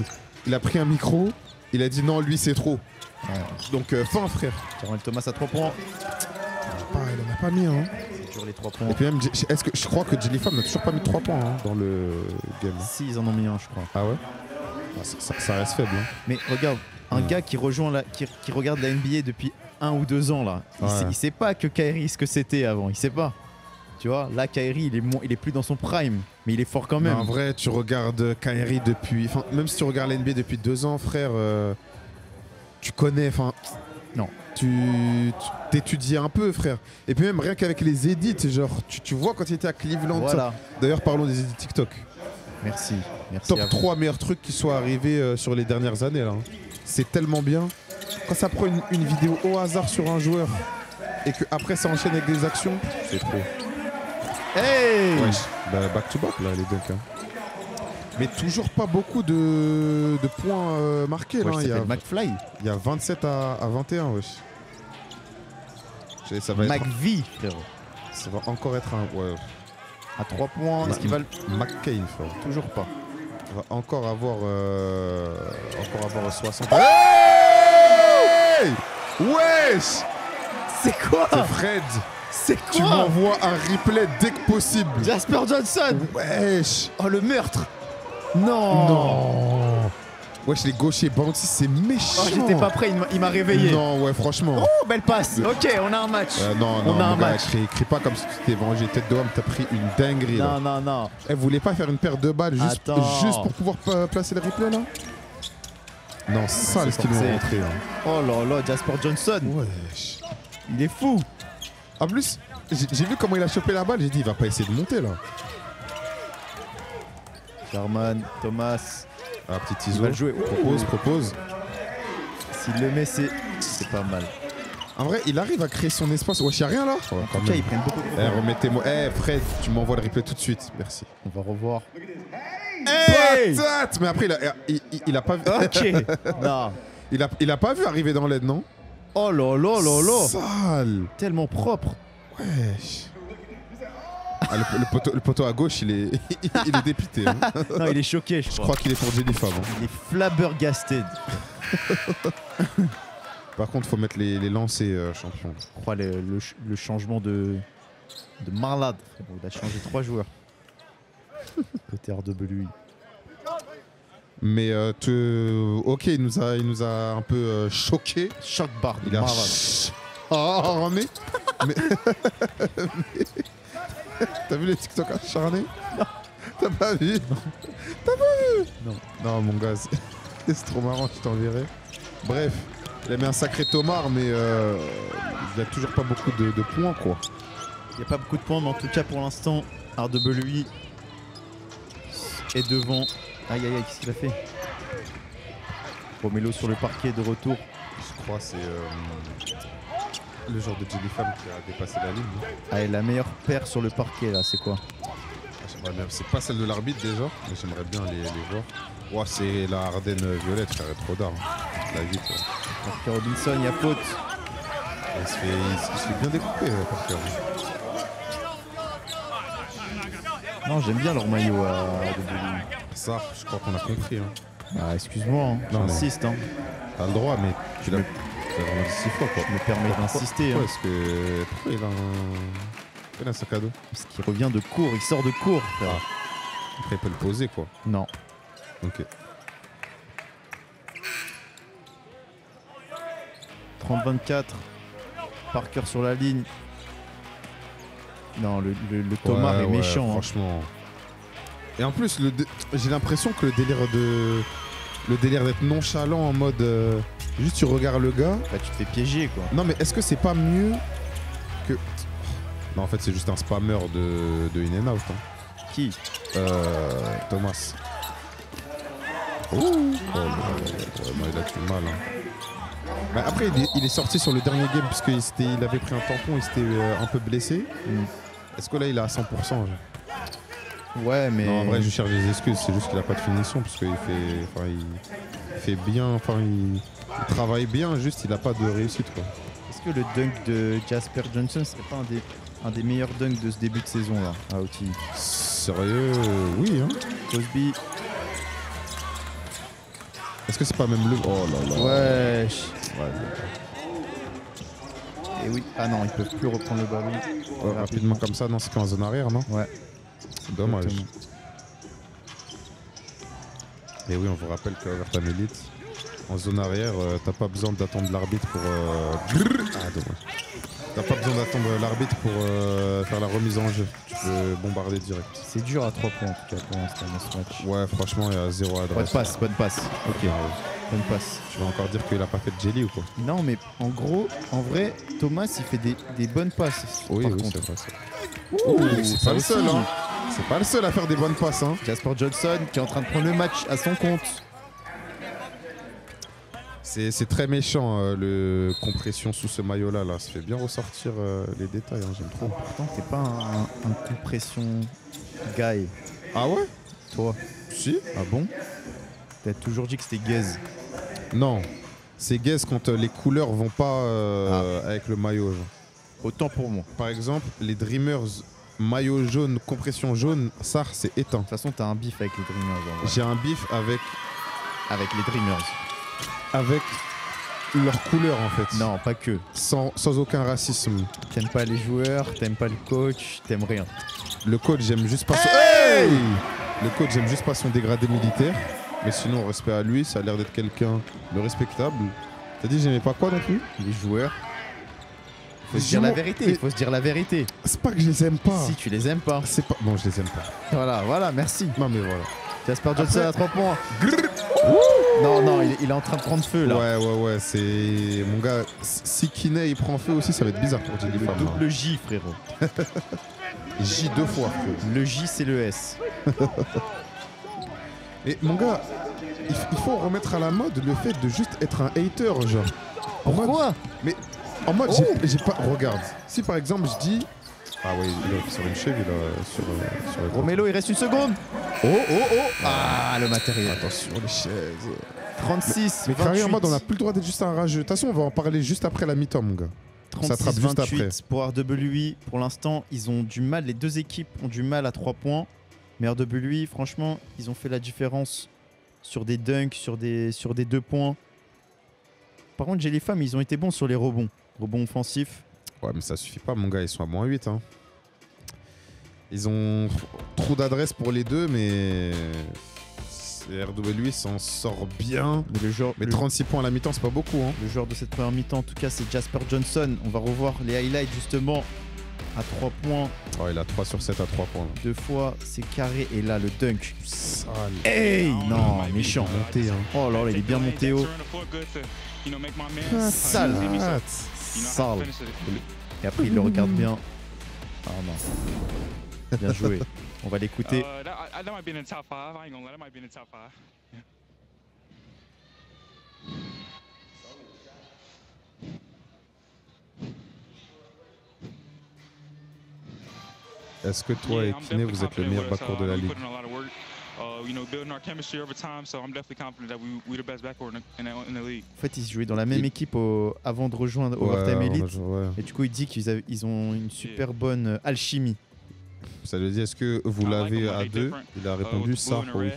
il a pris un micro, il a dit non, lui c'est trop. Ouais. Donc, fin, frère. Jermel Thomas à 3 points. Il en a pas mis, hein. C'est toujours les 3 points. Et puis même, je crois que Jelly Fam n'a toujours pas mis 3 points hein, dans le game. Si, ils en ont mis un, je crois. Ah ouais? Ça reste faible. Hein. Mais regarde, un gars qui rejoint qui regarde la NBA depuis 1 ou 2 ans là, Ouais. il sait pas que Kyrie ce que c'était avant, il sait pas. Tu vois, là Kyrie il est plus dans son prime, mais il est fort quand Mais même. en vrai, tu regardes Kyrie depuis. Enfin, même si tu regardes la NBA depuis 2 ans, frère, tu connais. Enfin, Non. Tu t'étudies un peu, frère. Et puis même rien qu'avec les edits, genre, tu vois quand il était à Cleveland. Voilà. D'ailleurs, parlons des edits TikTok. Merci. Merci Top à vous. 3 meilleurs trucs qui soient arrivés sur les dernières années là. C'est tellement bien. Quand ça prend une vidéo au hasard sur un joueur et que après ça enchaîne avec des actions, c'est trop. Hey Wesh, bah, back to back là les dunks. Hein. Mais toujours pas beaucoup de points marqués là. Ouais, Il y, a, McFly. il y a 27 à 21 wesh. Ça va, McVie, frérot. ça va encore être un. Ouais. À 3 points. Est-ce qu'il va le... McCain frère. Toujours pas. On va encore avoir 60. Hey wesh. C'est quoi? C'est Fred. C'est Tu m'envoies un replay dès que possible. Jasper Johnson. Wesh. Oh, le meurtre. Non. Non. Wesh, les gauchers bounty, c'est méchant. Oh, j'étais pas prêt, il m'a réveillé. Non, ouais, franchement. Oh, belle passe. Ok, on a un match. Non, on a un mon gars, match. crie pas comme si tu t'es vengé. Tête de homme, t'as pris une dinguerie là. Non. Elle voulait pas faire une paire de balles juste pour pouvoir placer le replay là? Non, sale ce qu'ils nous ont montré. Hein. Oh là là, Jasper Johnson. Wesh. Il est fou. En plus, j'ai vu comment il a chopé la balle. J'ai dit, il va pas essayer de monter là. Sherman, Thomas. Ah, petit Il ISO. va le jouer. Propose. S'il le met, c'est pas mal. En vrai, il arrive à créer son espace. Wesh, y'a rien là? Ouais, En tout cas, ils prennent beaucoup de Eh, remettez-moi. Eh, Fred, tu m'envoies le replay tout de suite. Merci. On va revoir. Hey patate. Mais après, il a pas vu. Ok. Non. Il a pas vu arriver dans l'aide, non? Oh là là là là. Sale. Tellement propre. Wesh. Ah, le poteau à gauche, il est dépité. Hein. Non, il est choqué, je Je crois. crois qu'il est pour Jenny Fab. Hein. Il est flabbergasted. Par contre, faut mettre les lancers champions. Je crois le changement de malade. Il a changé 3 joueurs. Côté RWI. Mais ok, il nous a un peu choqué. Choc bar. Il a charné. Mais t'as vu les TikTok acharnés? Non. T'as pas vu? T'as pas vu? Non. Non, mon gars, c'est trop marrant, je t'enverrai. Bref, il a mis un sacré tomard, mais il a toujours pas beaucoup de points, quoi. Il n'y a pas beaucoup de points, mais en tout cas, pour l'instant, RWI est devant. Aïe, qu'est-ce qu'il a fait? Romelo sur le parquet de retour. Je crois que c'est le genre de Jellyfam qui a dépassé la ligne. Allez, la meilleure paire sur le parquet, là, c'est quoi? J'aimerais bien. C'est pas celle de l'arbitre déjà, mais j'aimerais bien les voir. Ouah, c'est la Ardennes violette, ça arrête trop d'art. La vite. Parker Robinson, il y a faute. Il se fait bien découper, Parker. Non, j'aime bien leur maillot à RWI. Ça, je crois qu'on a compris. Hein. Ah, excuse-moi, hein. Non, mais- J'insiste. Hein. T'as le droit, mais tu l'as vraiment dit 6 fois, quoi. Je me permets d'insister. Hein. Pourquoi est-ce que. Pourquoi il a un sac à dos? Parce qu'il revient de cours, il sort de cours. frère. Après, il peut le poser, quoi. Non. Ok. 30-24. Parker sur la ligne. Non, le Thomas est méchant. Hein. Franchement. Et en plus, j'ai l'impression que le délire d'être nonchalant en mode. Juste tu regardes le gars. Bah, tu te fais piéger, quoi. Non, mais est-ce que c'est pas mieux que. Non, en fait, c'est juste un spammer de In and Out. Hein. Qui? Thomas. Oh là là, non, il a fait mal. Hein. Mais après, il est sorti sur le dernier game parce qu'il avait pris un tampon, il s'était un peu blessé. Est-ce que là, il est à 100% genre? Ouais, mais. Non, en vrai, je cherche des excuses. C'est juste qu'il a pas de finition parce qu'il fait bien. Enfin, il travaille bien, juste il a pas de réussite, quoi. Est-ce que le dunk de Jasper Johnson serait pas un des meilleurs dunks de ce début de saison là à OT? Sérieux? Oui, hein. Cosby. Est-ce que c'est pas même le. Oh là là. Wesh. Et oui. Ah non, ils peuvent plus reprendre le ballon. Ouais, rapidement comme ça, non, c'est qu'en zone arrière, non? Ouais. C'est dommage. Exactement. Et oui, on vous rappelle que Overtime Elite, en zone arrière, t'as pas besoin d'attendre l'arbitre pour. Ah, dommage. T'as pas besoin d'attendre l'arbitre pour faire la remise en jeu. Tu peux bombarder direct. C'est dur à 3 points en tout cas pour l'instant dans ce match. Ouais, franchement, il y a 0 à droite. Bonne passe. Ok. bonne passe. Tu vas encore dire qu'il a pas fait de jelly ou quoi? Non, mais en gros, en vrai, Thomas, il fait des bonnes passes. Oui, par oui, contre. c'est vrai. C'est C'est pas le seul, hein. C'est pas le seul à faire des bonnes passes, hein. Jasper Johnson qui est en train de prendre le match à son compte. C'est très méchant, le compression sous ce maillot-là. Là. Ça fait bien ressortir les détails, hein, j'aime trop. Pourtant, t'es pas un compression guy, Ah ouais? toi. Si? Ah bon? T'as toujours dit que c'était gaze. Non. C'est gaze quand les couleurs vont pas avec le maillot. Genre. Autant pour moi. Par exemple, les Dreamers maillot jaune, compression jaune, ça c'est éteint. De toute façon, t'as un bif avec les Dreamers. En vrai. J'ai un bif Avec les Dreamers. avec leur couleur en fait. Non, pas que. Sans aucun racisme. T'aimes pas les joueurs, t'aimes pas le coach, t'aimes rien. Le coach, j'aime juste pas son... Hey Hey Le coach, j'aime juste pas son dégradé militaire. Mais sinon, respect à lui, ça a l'air d'être quelqu'un de respectable. T'as dit j'aimais pas quoi non plus? Les joueurs. Faut se dire la vérité, il faut se dire la vérité. C'est pas que je les aime pas. Si tu les aimes pas. C'est pas... Bon, je les aime pas. Voilà, merci. Non mais voilà. Jasper Johnson à 3 points. Non, il est en train de prendre feu là. Ouais, c'est... Mon gars, si Kiné il prend feu aussi, ça va être bizarre pour Jelly Le Fam. double J, frérot. J 2 fois, frérot. Le J, c'est le S. Et mon gars, il faut remettre à la mode le fait de juste être un hater, genre. Pourquoi? Mais en mode, j'ai pas... Regarde, si par exemple je dis... Ah oui, il est sur une cheville, là, sur les gros. Romelo, il reste une seconde. Oh. Ah, le matériel. Attention, les chaises. 36, Mais 28. carrément, en mode, on n'a plus le droit d'être juste un rageux. De toute façon, on va en parler juste après la mi-temps, mon gars. Ça attrape 36, juste après. 28 pour RWI. Pour l'instant, ils ont du mal. Les deux équipes ont du mal à 3 points. Mais RWI, franchement, ils ont fait la différence sur des dunks, sur des 2 points. Par contre, j'ai les femmes, ils ont été bons sur les rebonds. Rebonds offensifs. Ouais, mais ça suffit pas, mon gars. Ils sont à moins 8. Hein. Ils ont trop d'adresse pour les deux, mais... RWI s'en sort bien. Mais 36 points à la mi-temps, c'est pas beaucoup. Hein. Le joueur de cette première mi-temps, en tout cas, c'est Jasper Johnson. On va revoir les highlights, justement, à 3 points. Oh, il a 3 sur 7 à 3 points. Là. 2 fois, c'est carré. Et là, le dunk. Sale. Hey! Non, méchant. Monté, hein. Oh là là, il est bien monté haut. Sale. Sale. Et après, il le regarde bien. Ah non. Bien joué. On va l'écouter. That might be in the top 5. I ain't gonna lie, that might be in the top 5. Est-ce que toi et Kiné, vous êtes le meilleur backcourt de la ligue? Building our chemistry over time, so I'm definitely confident that we're the best backcourt in the league. En fait, ils jouaient dans la même équipe avant de rejoindre Overtime Elite. Ouais. Et du coup, il dit qu'ils ont une super bonne alchimie. Ça veut dire, est-ce que vous l'avez à 2? Il a répondu ça, oui.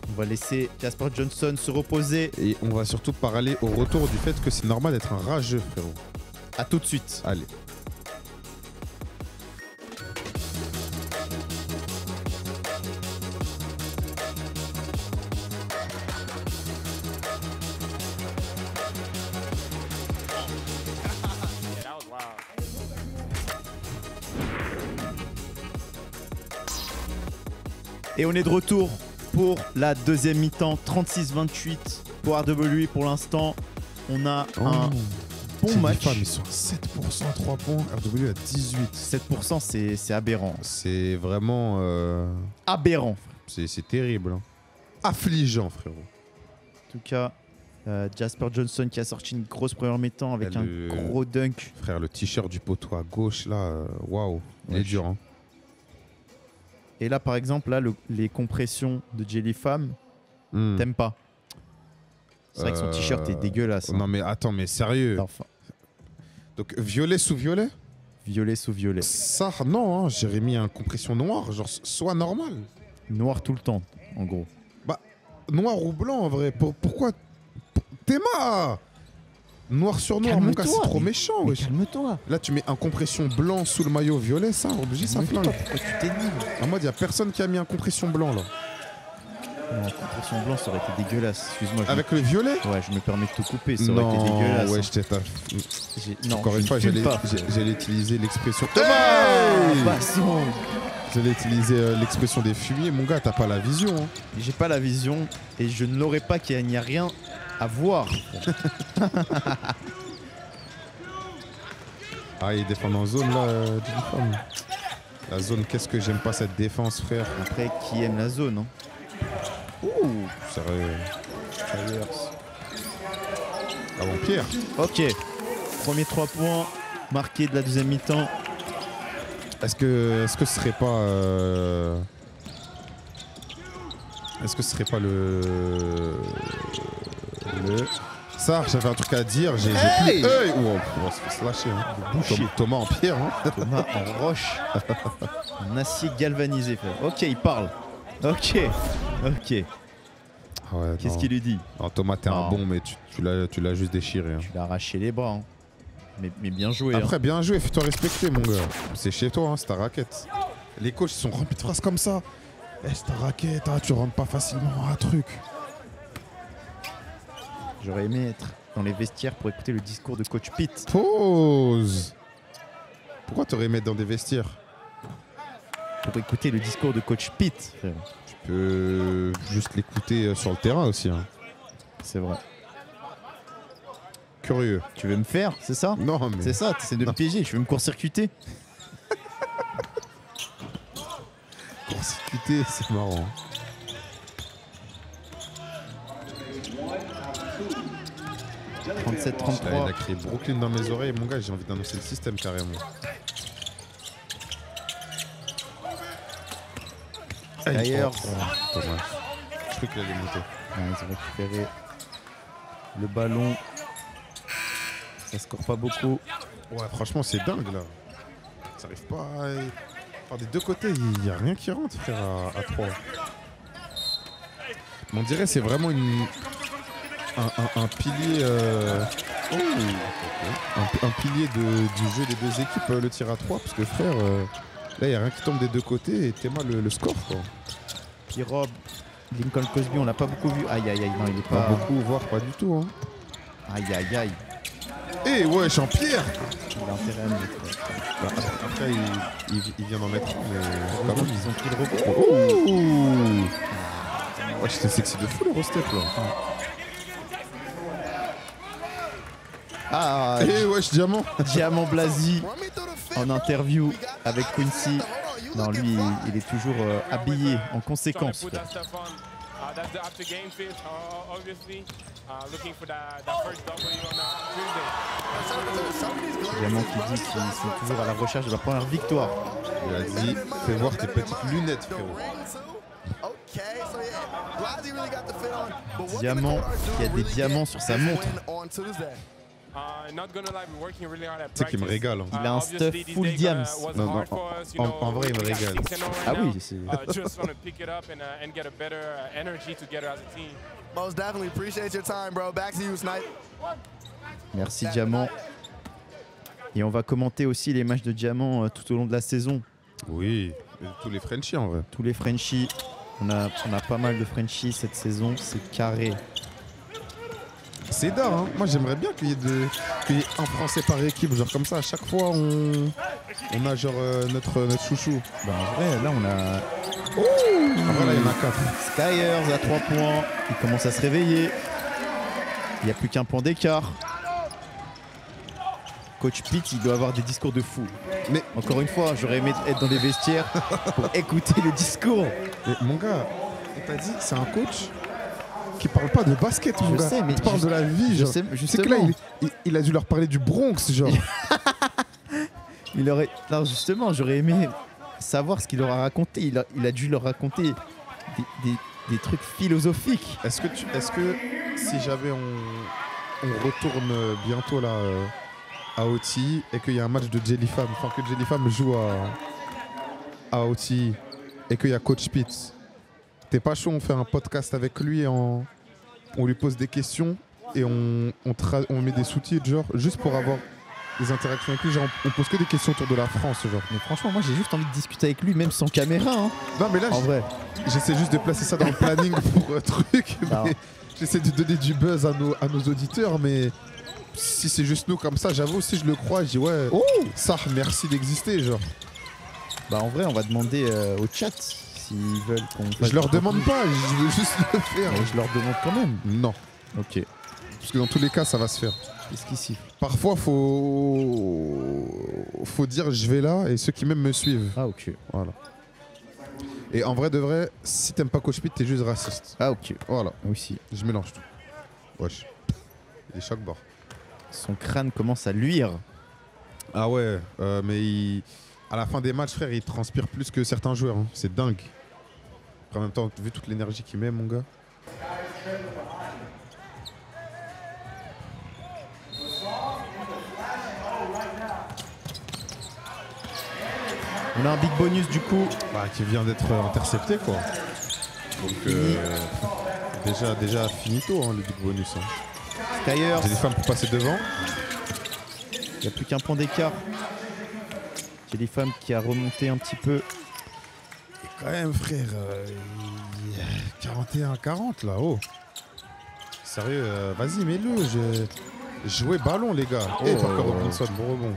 On va laisser Jasper Johnson se reposer. Et on va surtout parler au retour du fait que c'est normal d'être un rageux, frérot. À tout de suite. Allez. Et on est de retour pour la deuxième mi-temps. 36-28 pour RWI pour l'instant. On a un bon match. Ils sont à 7% à 3 points. RW à 18. 7%, c'est aberrant. C'est vraiment... Aberrant. C'est terrible. Hein. Affligeant, frérot. En tout cas, Jasper Johnson qui a sorti une grosse première mi-temps avec un gros dunk. Frère, le t-shirt du poteau à gauche, là, waouh. Il est dur, hein. Et là, par exemple, là, les compressions de Jelly Fam, t'aimes pas. C'est vrai que son t-shirt est dégueulasse. Hein. Non, mais attends, mais sérieux. Enfin. Donc, violet sous violet? Violet sous violet. Ça, non, hein, j'ai mis un compression noire, genre, soit normal. Noir tout le temps, en gros. Bah, noir ou blanc, en vrai. Pourquoi Théma Noir sur noir, mon gars, c'est trop méchant. Mais calme-toi. Là, tu mets un compression blanc sous le maillot violet, ça, obligé, ça flingue. Pourquoi tu t'énerves? En mode, il n'y a personne qui a mis un compression blanc, là. Non, compression blanc, ça aurait été dégueulasse. Excuse-moi. Avec le violet? Ouais, je me permets de tout couper, ça aurait été dégueulasse. Ouais, Non, encore une fois, je ne fume pas. j'allais utiliser l'expression. Hey Basson. J'allais utiliser l'expression des fumiers. Mon gars, t'as pas la vision. Hein. J'ai pas la vision et je ne l'aurais pas qu'il n'y a rien à voir. Ah, il défend en zone là, Jennifer. La zone, qu'est-ce que j'aime pas cette défense, frère. Après, qui aime la zone, hein. Ouh, sérieux. Ah bon, Pierre. Ok. Premier 3 points marqué de la deuxième mi-temps. Est-ce que ce serait pas le ça, j'avais un truc à dire, j'ai Hey plus. Hey oh, on va se faire slasher, hein. Thomas en pierre, hein. Thomas en roche. En acier galvanisé, frère. Ok, il parle. Ok. Ok. Ah ouais, Qu'est-ce qu'il lui dit? Non, Thomas, t'es un bon, mais tu l'as juste déchiré. Hein. Tu l'as arraché les bras. Hein. Mais bien joué. Après, hein. bien joué, fais-toi respecter, mon gars. C'est chez toi, hein, c'est ta raquette. Les coachs sont remplis de phrases comme ça. Eh, c'est ta raquette, hein, tu rentres pas facilement à un truc. J'aurais aimé être dans les vestiaires pour écouter le discours de coach Pitt. Pause. Pourquoi t'aurais aimé être dans des vestiaires? Pour écouter le discours de coach Pitt, frère. Tu peux juste l'écouter sur le terrain aussi. Hein. C'est vrai. Curieux. Tu veux me faire, c'est ça? Non, mais... C'est ça, t'essaies de me piéger, je veux me court-circuiter. Court-circuiter, c'est marrant. Là, 37-33. Il a créé Brooklyn dans mes oreilles, mon gars, j'ai envie d'annoncer le système carrément. Skyers. Dommage. Je crois qu'il allait monter. Ouais, ils ont récupéré le ballon. Ça score pas beaucoup. Ouais, franchement, c'est dingue là. Ça arrive pas à... Enfin, des deux côtés, il n'y a rien qui rentre, frère, à 3. Mais on dirait que c'est vraiment un pilier. Un pilier du jeu des deux équipes, le tir à 3, parce que frère, là, il n'y a rien qui tombe des deux côtés et t'es mal le score, quoi. P-Rob, Lincoln Cosby, on l'a pas beaucoup vu. Aïe aïe aïe, non, il est pas. Pas beaucoup, voire pas du tout. Hein. Aïe aïe aïe. Eh ouais, Jean-Pierre. Il a intérêt à le mettre. Bah, après, il vient d'en mettre un, mais. Heureusement qu'ils ont pris le rebond. Ouh. Ouais, j'étais sexy de fou le roster là. Ah, Eh wesh, Diamant. Diamant Blasi en interview avec Quincy. Non, lui, il est toujours habillé en conséquence. Put that stuff on. That's the after game fit, obviously. Looking for that first W on Tuesday. Diamant qui dit qu'ils sont toujours à la recherche de leur première victoire. Il a dit, fais voir tes petites lunettes, frérot. Diamant qui a des diamants sur sa montre. Not gonna lie, we're working really hard at Tu sais qu'il me practice. régale. Hein. Il a un Obviously, stuff these full days, diams. wasn't Non, non, hard for us, you know, en vrai, il me we got régale. 6-0 right Ah now. oui, c'est. Just want to pick it up and get a better energy together as a team. Most definitely appreciate your time, bro. Back to you, Snipe. Merci Diamant. Et on va commenter aussi les matchs de Diamant tout au long de la saison. Oui, et tous les Frenchies en vrai. Tous les Frenchies. On a pas mal de Frenchies cette saison. C'est carré. C'est d'art, hein. Moi j'aimerais bien qu'il y ait un Français par équipe, genre comme ça, à chaque fois on a genre notre chouchou. Bah, en vrai, là on a En vrai là il y en a 4. Skyers à 3 points. Il commence à se réveiller. Il n'y a plus qu'un point d'écart. Coach Pitt, il doit avoir des discours de fou. Mais encore une fois, j'aurais aimé être dans les vestiaires pour écouter le discours. Mais mon gars, on t'a dit, c'est un coach qui parle pas de basket, mon Je gars. sais, mais il parle de la vie, je genre. sais, C'est que là, justement. il a dû leur parler du Bronx, genre. Il aurait... Non, justement, j'aurais aimé savoir ce qu'il leur a raconté. Il a dû leur raconter des trucs philosophiques. Est-ce que si jamais on retourne bientôt là à OT et qu'il y a un match de Jellyfam, enfin que Jellyfam joue à OT et qu'il y a Coach Pitt, t'es pas chaud, on fait un podcast avec lui et on lui pose des questions et on met des sous-titres genre juste pour avoir des interactions avec lui. Genre, on pose que des questions autour de la France, genre. Mais franchement, moi j'ai juste envie de discuter avec lui, même sans caméra. Hein. Non, mais là, En vrai. j'essaie juste de placer ça dans le planning pour truc. Non. Mais j'essaie de donner du buzz à nos auditeurs, mais si c'est juste nous comme ça, j'avoue, si je le crois, je dis ouais, ça, merci d'exister, genre. Bah en vrai, on va demander au chat s'ils veulent qu'on fasse. Je leur du demande contenu. pas, je veux juste le faire. Mais je leur demande quand même. Non, Ok. parce que dans tous les cas, ça va se faire. Qu'est-ce qui siffle? Parfois, faut dire je vais là et ceux qui m'aiment me suivent. Ah ok. Voilà. Et en vrai de vrai, si t'aimes pas Coach Pete, t'es juste raciste. Ah ok. Voilà, Aussi. je mélange tout. Wesh. Il est choc bord. Son crâne commence à luire. Ah ouais, mais à la fin des matchs, frère, il transpire plus que certains joueurs. Hein. C'est dingue. En même temps, vu toute l'énergie qu'il met, mon gars. On a un big bonus du coup. Bah, qui vient d'être intercepté, quoi. Donc, déjà finito, hein, le big bonus. Hein. Skyers. J'ai des femmes pour passer devant. Il n'y a plus qu'un point d'écart. J'ai les femmes qui a remonté un petit peu. Et quand même, frère, 41-40 là, oh. Sérieux, vas-y, mets-le. Jouez ballon, les gars. Et encore Robinson, bon rebond.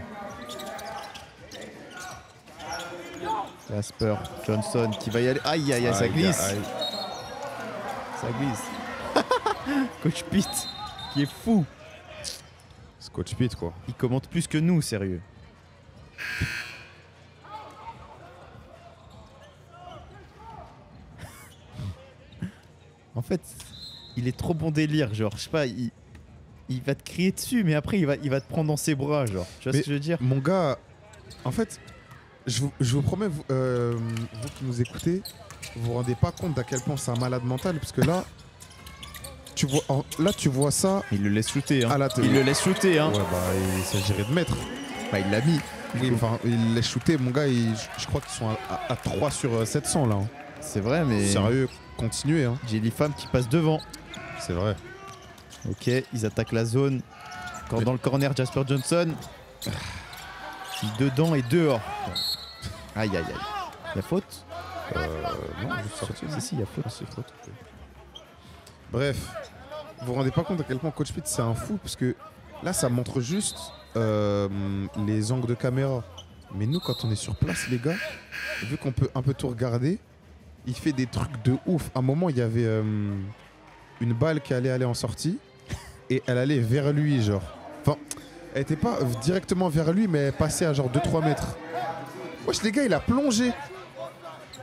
Jasper Johnson qui va y aller. Aïe aïe aïe, ça glisse. Aïe. Ça glisse. Coach Pete qui est fou. C'est Coach Pete, quoi. Il commente plus que nous, sérieux. En fait, il est trop bon délire, genre, je sais pas, il va te crier dessus, mais après il va te prendre dans ses bras, genre. Tu vois ce que je veux dire? Mon gars, en fait, je vous promets, vous qui nous écoutez, vous vous rendez pas compte d'à quel point c'est un malade mental, parce que là, tu vois ça. Il le laisse shooter, hein. À la télé. Il le laisse shooter, hein. Ouais, bah, il s'agirait de mettre. Bah, il l'a mis. Oui, enfin, il laisse shooter, mon gars, je crois qu'ils sont à 3 sur 700 là. Hein. C'est vrai, mais. Sérieux, continuez. Hein. J'ai les femmes qui passent devant. C'est vrai. Ok, ils attaquent la zone. Encore dans le corner, Jasper Johnson. Il dedans et dehors. Aïe aïe aïe. Y'a faute? Non, juste sorti. Si, il y a faute. C'est faute. Ok. Bref, vous vous rendez pas compte à quel point Coach Pete c'est un fou, parce que là, ça montre juste les angles de caméra. Mais nous, quand on est sur place, les gars, vu qu'on peut un peu tout regarder, il fait des trucs de ouf. À un moment, il y avait une balle qui allait aller en sortie et elle allait vers lui, genre. Enfin, elle était pas directement vers lui, mais elle passait à genre 2-3 mètres. Wesh, les gars, il a plongé.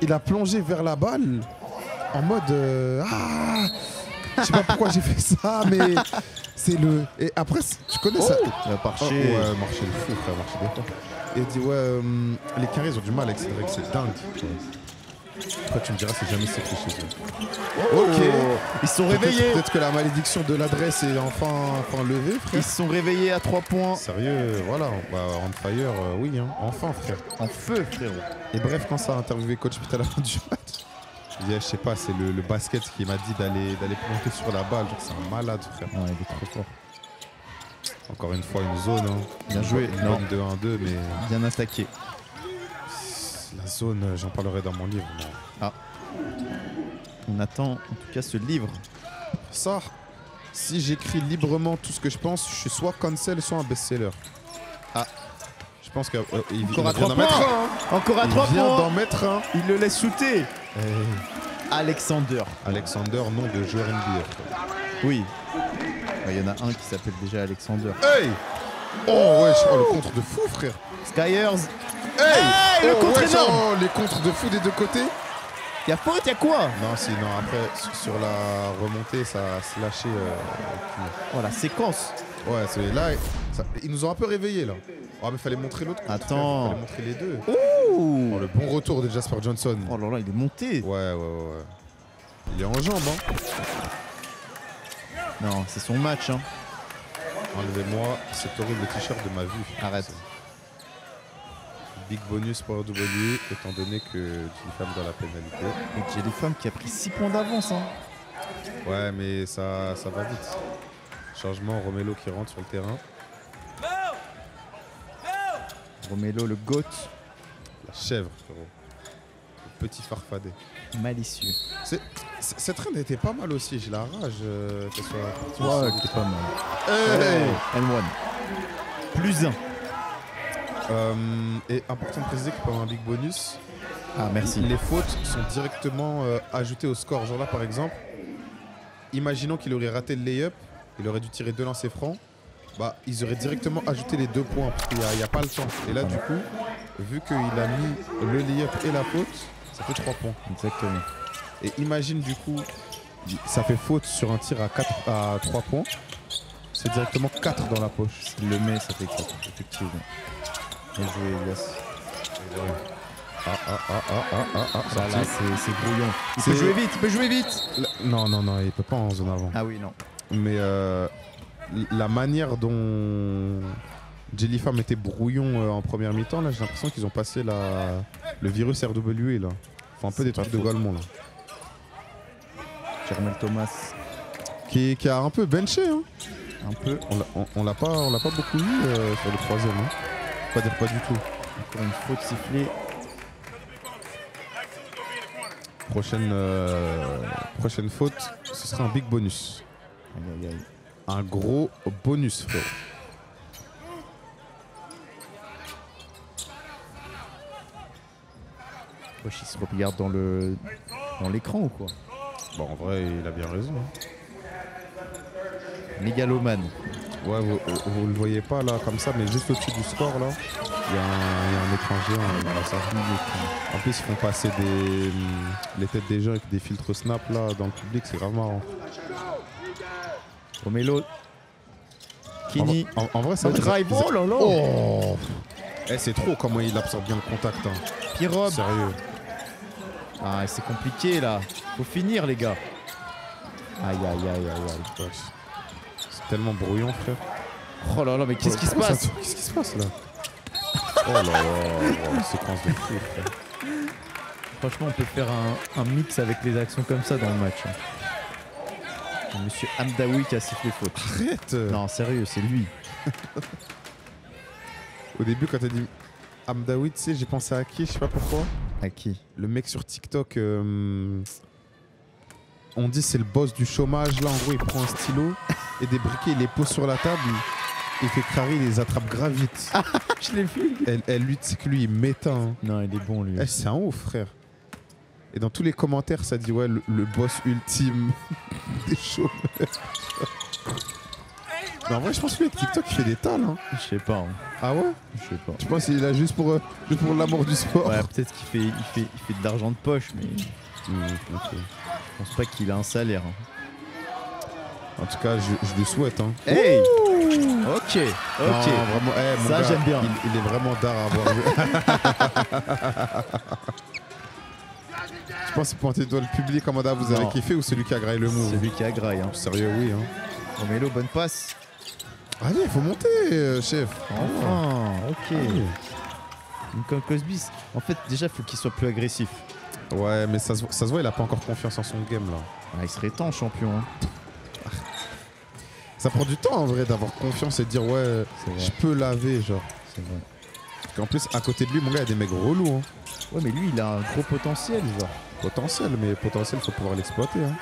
Il a plongé vers la balle en mode je sais pas pourquoi j'ai fait ça, mais c'est le. Et après, tu connais ça. Il va marcher. Ouais, marcher le fou, frère, marcher des fois. Et il dit, ouais, les carrés ils ont du mal avec Cédric, c'est dingue. Après, tu me diras, c'est jamais sécuré chez eux. Ok. Ils se sont réveillés. Peut-être que la malédiction de l'adresse est enfin levée, frère. Ils se sont réveillés à 3 points. Sérieux, voilà, bah, on fire, oui, hein. Enfin, frère. En feu, frérot. Et bref, quand ça a interviewé Coach Pete à la fin du match, je dis, je sais pas, c'est le basket qui m'a dit d'aller planter sur la balle. C'est un malade, frère. Ouais, il est trop fort. Encore une fois, une zone. Hein. Bien joué. Une Non. bonne 2-1-2, mais Bien attaqué. la zone, j'en parlerai dans mon livre. Mais... On attend en tout cas ce livre. Ça, si j'écris librement tout ce que je pense, je suis soit cancel, soit un best-seller. Je pense qu'il Encore à 3 d'en mettre points. un. Encore à 3 Il vient points. d'en mettre un. Il le laisse shooter. Alexander. Alexander, nom de joueur NBA. Oui. Il y en a un qui s'appelle déjà Alexander. Hey! Oh ouais, le contre de fou, frère. Skyers. Hey! Le contre ouais, énorme. oh, les contres de fou des deux côtés. Y'a faute, y'a quoi? Non, si, non, après, sur la remontée, ça a se lâché. Oh, la séquence. Ouais, c'est là, ils nous ont un peu réveillés là. Oh, mais fallait montrer l'autre. Attends. Fallait montrer les deux. Ouh. Oh, le bon retour de Jasper Johnson. Oh là là, il est monté. Ouais. Il est en jambes, hein. Non, c'est son match, hein. Enlevez-moi cet horrible t-shirt de ma vue. Arrête. Big bonus pour WWE, étant donné que Jenny Femme dans la pénalité. Et j'ai les femmes qui a pris 6 points d'avance, hein. Ouais, mais ça va vite. Changement, Romelo qui rentre sur le terrain. Romelo, le GOAT. La chèvre, frérot. Le petit farfadet. Malicieux. Cette reine était pas mal aussi, j'ai la rage. Qu'elle soit... Ouais, qui est pas mal. Hey N1. +1. Et important de préciser que pendant un big bonus, Ah, merci. les fautes sont directement ajoutées au score. Genre là, par exemple, imaginons qu'il aurait raté le lay-up, il aurait dû tirer 2 lancers francs. Bah, ils auraient directement ajouté les 2 points parce qu'il n'y a pas le temps. Et là, du coup, vu qu'il a mis le lay-up et la faute, ça fait 3 points. Exactement. Et imagine du coup, ça fait faute sur un tir à 3 points. C'est directement 4 dans la poche. S'il le met, ça fait 4, effectivement. Bien joué, Elias. Là, c'est brouillon. Il peut jouer vite, il peut jouer vite. Non, il peut pas en zone avant. Ah oui, non. Mais la manière dont Jellyfam était brouillon en première mi-temps, là, j'ai l'impression qu'ils ont passé le virus RWE là. Enfin, un peu des trucs de Golemont là. Jermel Thomas. Qui a un peu benché. Hein. Un peu. On l'a pas beaucoup vu sur le troisième. Hein. Pas dire pas du tout. Encore une faute sifflée. Prochaine faute, ce sera un big bonus. Aïe, aïe, aïe. Un gros bonus, frère. Wesh, il se regarde dans l'écran ou quoi? Bon, en vrai, il a bien raison. Hein. Mégalomane. Ouais, vous le voyez pas là comme ça, mais juste au-dessus du score là, il y a un écran géant dans la salle. En plus, ils font passer les têtes des gens avec des filtres snap là dans le public, c'est grave marrant. Romelo. Kini. En vrai, ça le drive. Oh là là. Oh. C'est trop comment il absorbe bien le contact. Hein. Pirob. Sérieux. Ah, c'est compliqué là. Faut finir, les gars. Aïe, aïe, aïe, aïe, aïe. Ouais. C'est tellement brouillon, frère. Oh là là, mais qu'est-ce qui se passe? Qu'est-ce qui se passe là? Oh là là, séquence de fou, frère. Franchement, on peut faire un mix avec les actions comme ça dans le match. Monsieur Hamdaoui qui a sifflé faute. Arrête. Non, sérieux, c'est lui. Au début, quand t'as dit Hamdaoui, tu sais, j'ai pensé à qui? Je sais pas pourquoi. À qui? Le mec sur TikTok, on dit c'est le boss du chômage. Là, en gros, il prend un stylo et des briquets, il les pose sur la table. Il fait Crary, il les attrape grave vite. Je l'ai vu. Lui, tu sais que lui, il m'éteint. Hein. Non, il est bon, lui. C'est un ouf, frère. Et dans tous les commentaires, ça dit ouais, le boss ultime des chômeurs. Mais en vrai, je pense que lui, avec TikTok, il fait des tales. Hein. Je sais pas. Hein. Ah ouais? Je sais pas. Tu penses qu'il est là juste pour l'amour du sport? Ouais, peut-être qu'il fait de l'argent de poche, mais Okay. je pense pas qu'il a un salaire. Hein. En tout cas, je lui souhaite. Hein. Hey! Ok. Non, vraiment, mon ça gars, j'aime bien. Il est vraiment d'art à avoir. Je pense que c'est pointer toi le public, Amanda, vous avez kiffé ou celui qui a graillé le move? Celui qui a graille. Hein. Sérieux, oui. Hein. Romelo, bonne passe. Allez, il faut monter, chef. Enfin, ok. Allez. Lincoln Cosby, en fait, déjà, il faut qu'il soit plus agressif. Ouais, mais ça se voit, il a pas encore confiance en son game là. Ah, il serait temps, champion. Hein. Ça prend du temps en vrai d'avoir confiance et de dire ouais, je peux laver, genre. C'est vrai. Parce qu'en plus, à côté de lui, mon gars, il y a des mecs relous. Hein. Ouais, mais lui, il a un gros potentiel, genre. Potentiel, mais potentiel, faut pouvoir l'exploiter. Hein.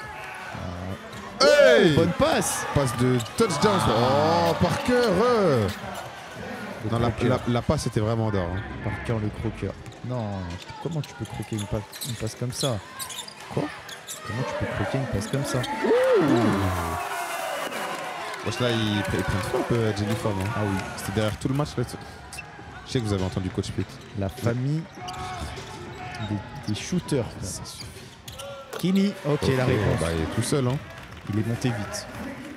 Hey, bonne passe. Passe de touchdown. Oh, Parker. Non, la passe était vraiment d'or. Hein. Parker, le croqueur. Non, comment tu peux croquer une passe comme ça? Quoi? Comment tu peux croquer une passe comme ça? Wesh, là, il prend une frappe, Jellyfam. Hein. Ah oui. C'était derrière tout le match. Là. Je sais que vous avez entendu Coach Pitt. La famille des shooters. Ça suffit. Kini, ok, la réponse. Bah, il est tout seul. Hein. Il est monté vite.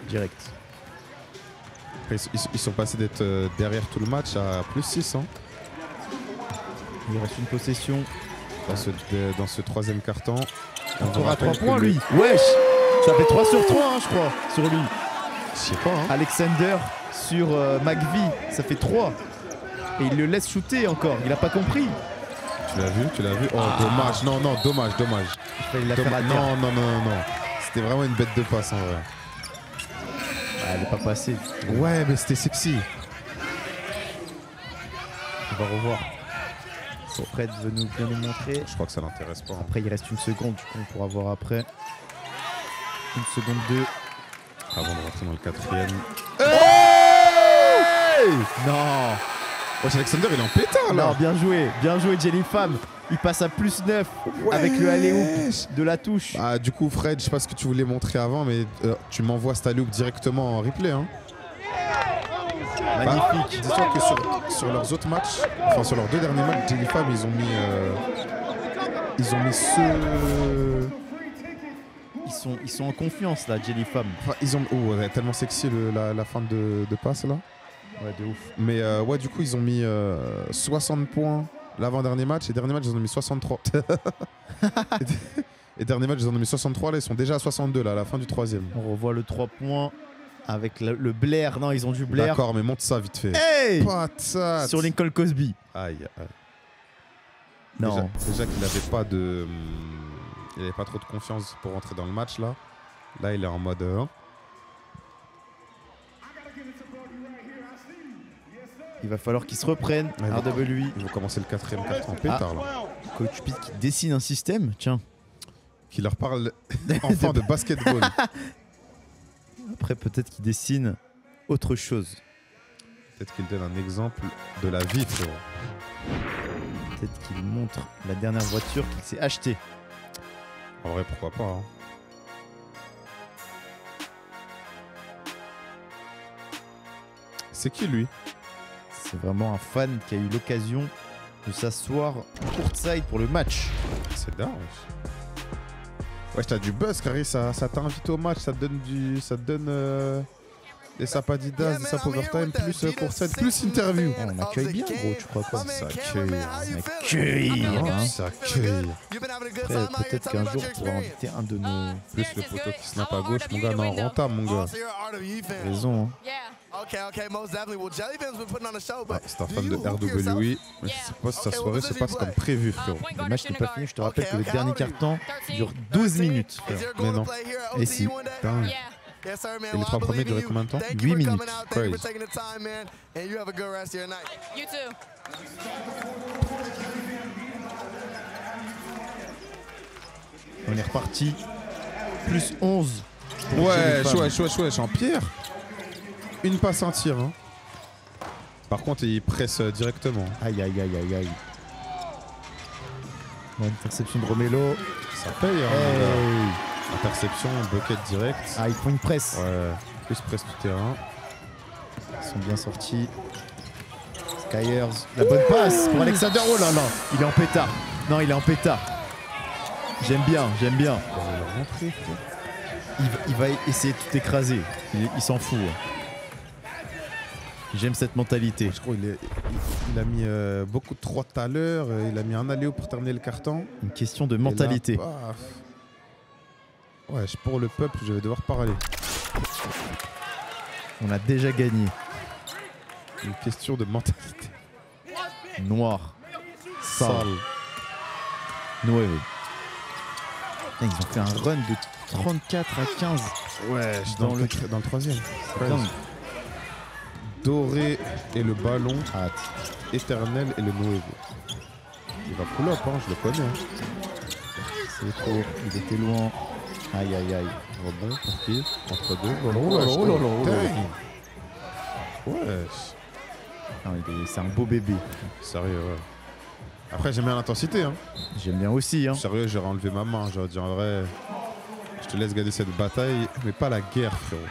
Direct. Après, ils sont passés d'être derrière tout le match à +6. Hein. Il reste une possession. Dans ce troisième carton. Encore à 3 points, lui. Wesh. Ça fait 3 sur 3, hein, je crois, sur lui. Je sais pas. Hein. Alexander sur McVie, ça fait 3. Et il le laisse shooter encore, il a pas compris. Tu l'as vu? Oh, dommage. Non, dommage. Il l'a fait à terre. Non. C'était vraiment une bête de passe en vrai. Ah, elle est pas passée. Ouais, mais c'était sexy. On va revoir. So, Fred veut bien nous montrer. Je crois que ça l'intéresse pas. Hein. Après, il reste une seconde, du coup, on pourra voir après. 1 seconde 2. Avant de rentrer dans le quatrième. Hey non. Wesh, Alexander, il est en pétard là. Non, bien joué Jelly Fam. Il passe à +9 avec le alley-oop de la touche. Ah, du coup, Fred, je sais pas ce que tu voulais montrer avant, mais tu m'envoies cet alley-oop directement en replay. Hein. Magnifique. Dis-toi que sur leurs autres matchs, enfin sur leurs 2 derniers matchs, Jelly Fam, ils ont mis ce. Ils sont en confiance là, Jelly Fam. Enfin, ils ont. Oh, ouais, tellement sexy la fin de passe là. Ouais, de ouf. Mais ouais, du coup, ils ont mis 60 points l'avant-dernier match. Et dernier match, ils en ont mis 63. Et dernier match, ils en ont mis 63. Là, ils sont déjà à 62 là, à la fin du 3e. On revoit le 3 points avec le Blair. Non, ils ont du Blair. D'accord, mais monte ça vite fait. Hey Patate. Sur Lincoln Cosby. Aïe. Non. Déjà qu'il n'avait pas de. Il n'avait pas trop de confiance pour rentrer dans le match là. Là, il est en mode. Il va falloir qu'ils se reprennent. RWI. Ils vont commencer le 4e quart en pétard là. Coach Pete qui dessine un système. Tiens. Qui leur parle enfin de basketball. Après, peut-être qu'il dessine autre chose. Peut-être qu'il donne un exemple de la vie, frérot. Peut-être qu'il montre la dernière voiture qu'il s'est achetée. En vrai, pourquoi pas. Hein. C'est qui lui? C'est vraiment un fan qui a eu l'occasion de s'asseoir courtside pour le match. C'est dingue. Ouais, t'as du buzz, Carré, ça t'invite au match, ça te donne des sapes Adidas, des sapes Overtime, plus courtside, plus interview. Oh, on accueille bien, gros, tu crois pas? Ça accueille. Ça accueille. Peut-être qu'un jour, on pourra inviter un de nos... Plus le poteau qui snap à gauche, mon gars, non, rentable, mon gars. Raison, hein. C'est un fan de RWI, mais je sais pas si sa soirée se passe comme prévu, frérot. Le match n'est pas fini, je te rappelle que le dernier quart-temps dure 12 minutes. Frère. Mais non. Et si. Dingue. Et les 3 premiers duraient combien de temps? 8 minutes. Crazy. On est reparti. Plus 11. Wesh, en pierre. Une passe, un tir. Hein. Par contre, il presse directement. Aïe. Bon, interception de Romelo. Ça paye, hein. Hey. Interception, bucket direct. Ah, ils font une presse. Ouais, plus presse tout terrain. Ils sont bien sortis. Skyers, la bonne passe pour Alexander. Oh là là, il est en pétard. Non, il est en pétard. J'aime bien. Il va essayer de tout écraser. Il s'en fout. J'aime cette mentalité. Je crois qu'il a mis beaucoup de 3 tout à l'heure. Il a mis un alley pour terminer le carton. Une question de mentalité. Là, ouais, pour le peuple, je vais devoir parler. On a déjà gagné. Une question de mentalité. Noir. Sale. Nueve. Ils ont fait un run de 34 à 15. Ouais, dans le 3e. Dingue. Doré et le ballon. Hâte. Éternel et le Nuevo. Il va pull up, hein, je le connais. Hein. C'est trop. Il était loin. Aïe. Rebond pour qui? Entre deux. Oh là. Ouais. C'est un beau bébé. Sérieux, ouais. Après, j'aime bien l'intensité. Hein. J'aime bien aussi. Hein. Sérieux, j'aurais enlevé ma main. J'aurais dit en vrai, je te laisse garder cette bataille, mais pas la guerre, frérot.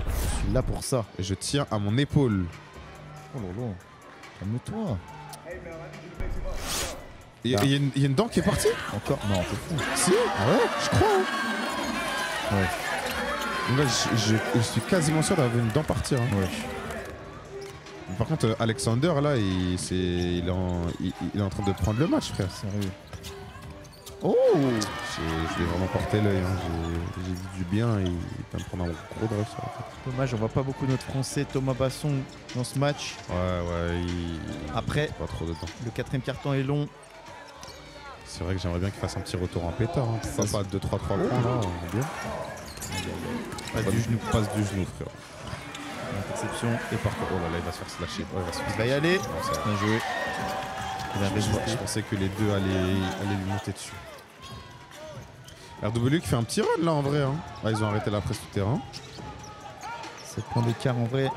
Je suis là pour ça. Et je tiens à mon épaule. Oh là là. Calme-toi. Il y a une dent qui est partie? Encore? Non, t'es fou. Si? Ah ouais? Je crois. Hein. Ouais. Là, je suis quasiment sûr d'avoir une dent partir. Hein. Ouais. Par contre, Alexander, là, il est en train de prendre le match, frère. Sérieux. Oh! Je l'ai vraiment porté l'œil. Hein. J'ai dit du bien et il va me prendre un gros dress. Dommage, on voit pas beaucoup notre Français Thomas Basson dans ce match. Ouais, Après, pas trop dedans. Le 4e carton est long. C'est vrai que j'aimerais bien qu'il fasse un petit retour en pétard. Hein. Pourquoi pas 2-3 points là, on est bien. Passe du genou. Passe du genou, frère. Interception et parcours. Oh là là, il va se faire slasher. Ouais, Il va y aller. Non, ça va. Bien joué. Il a Je résisté. pensais que les deux allaient lui monter dessus. RW qui fait un petit run là en vrai. Hein. Ah, ils ont arrêté la presse tout terrain. 7 points d'écart en vrai.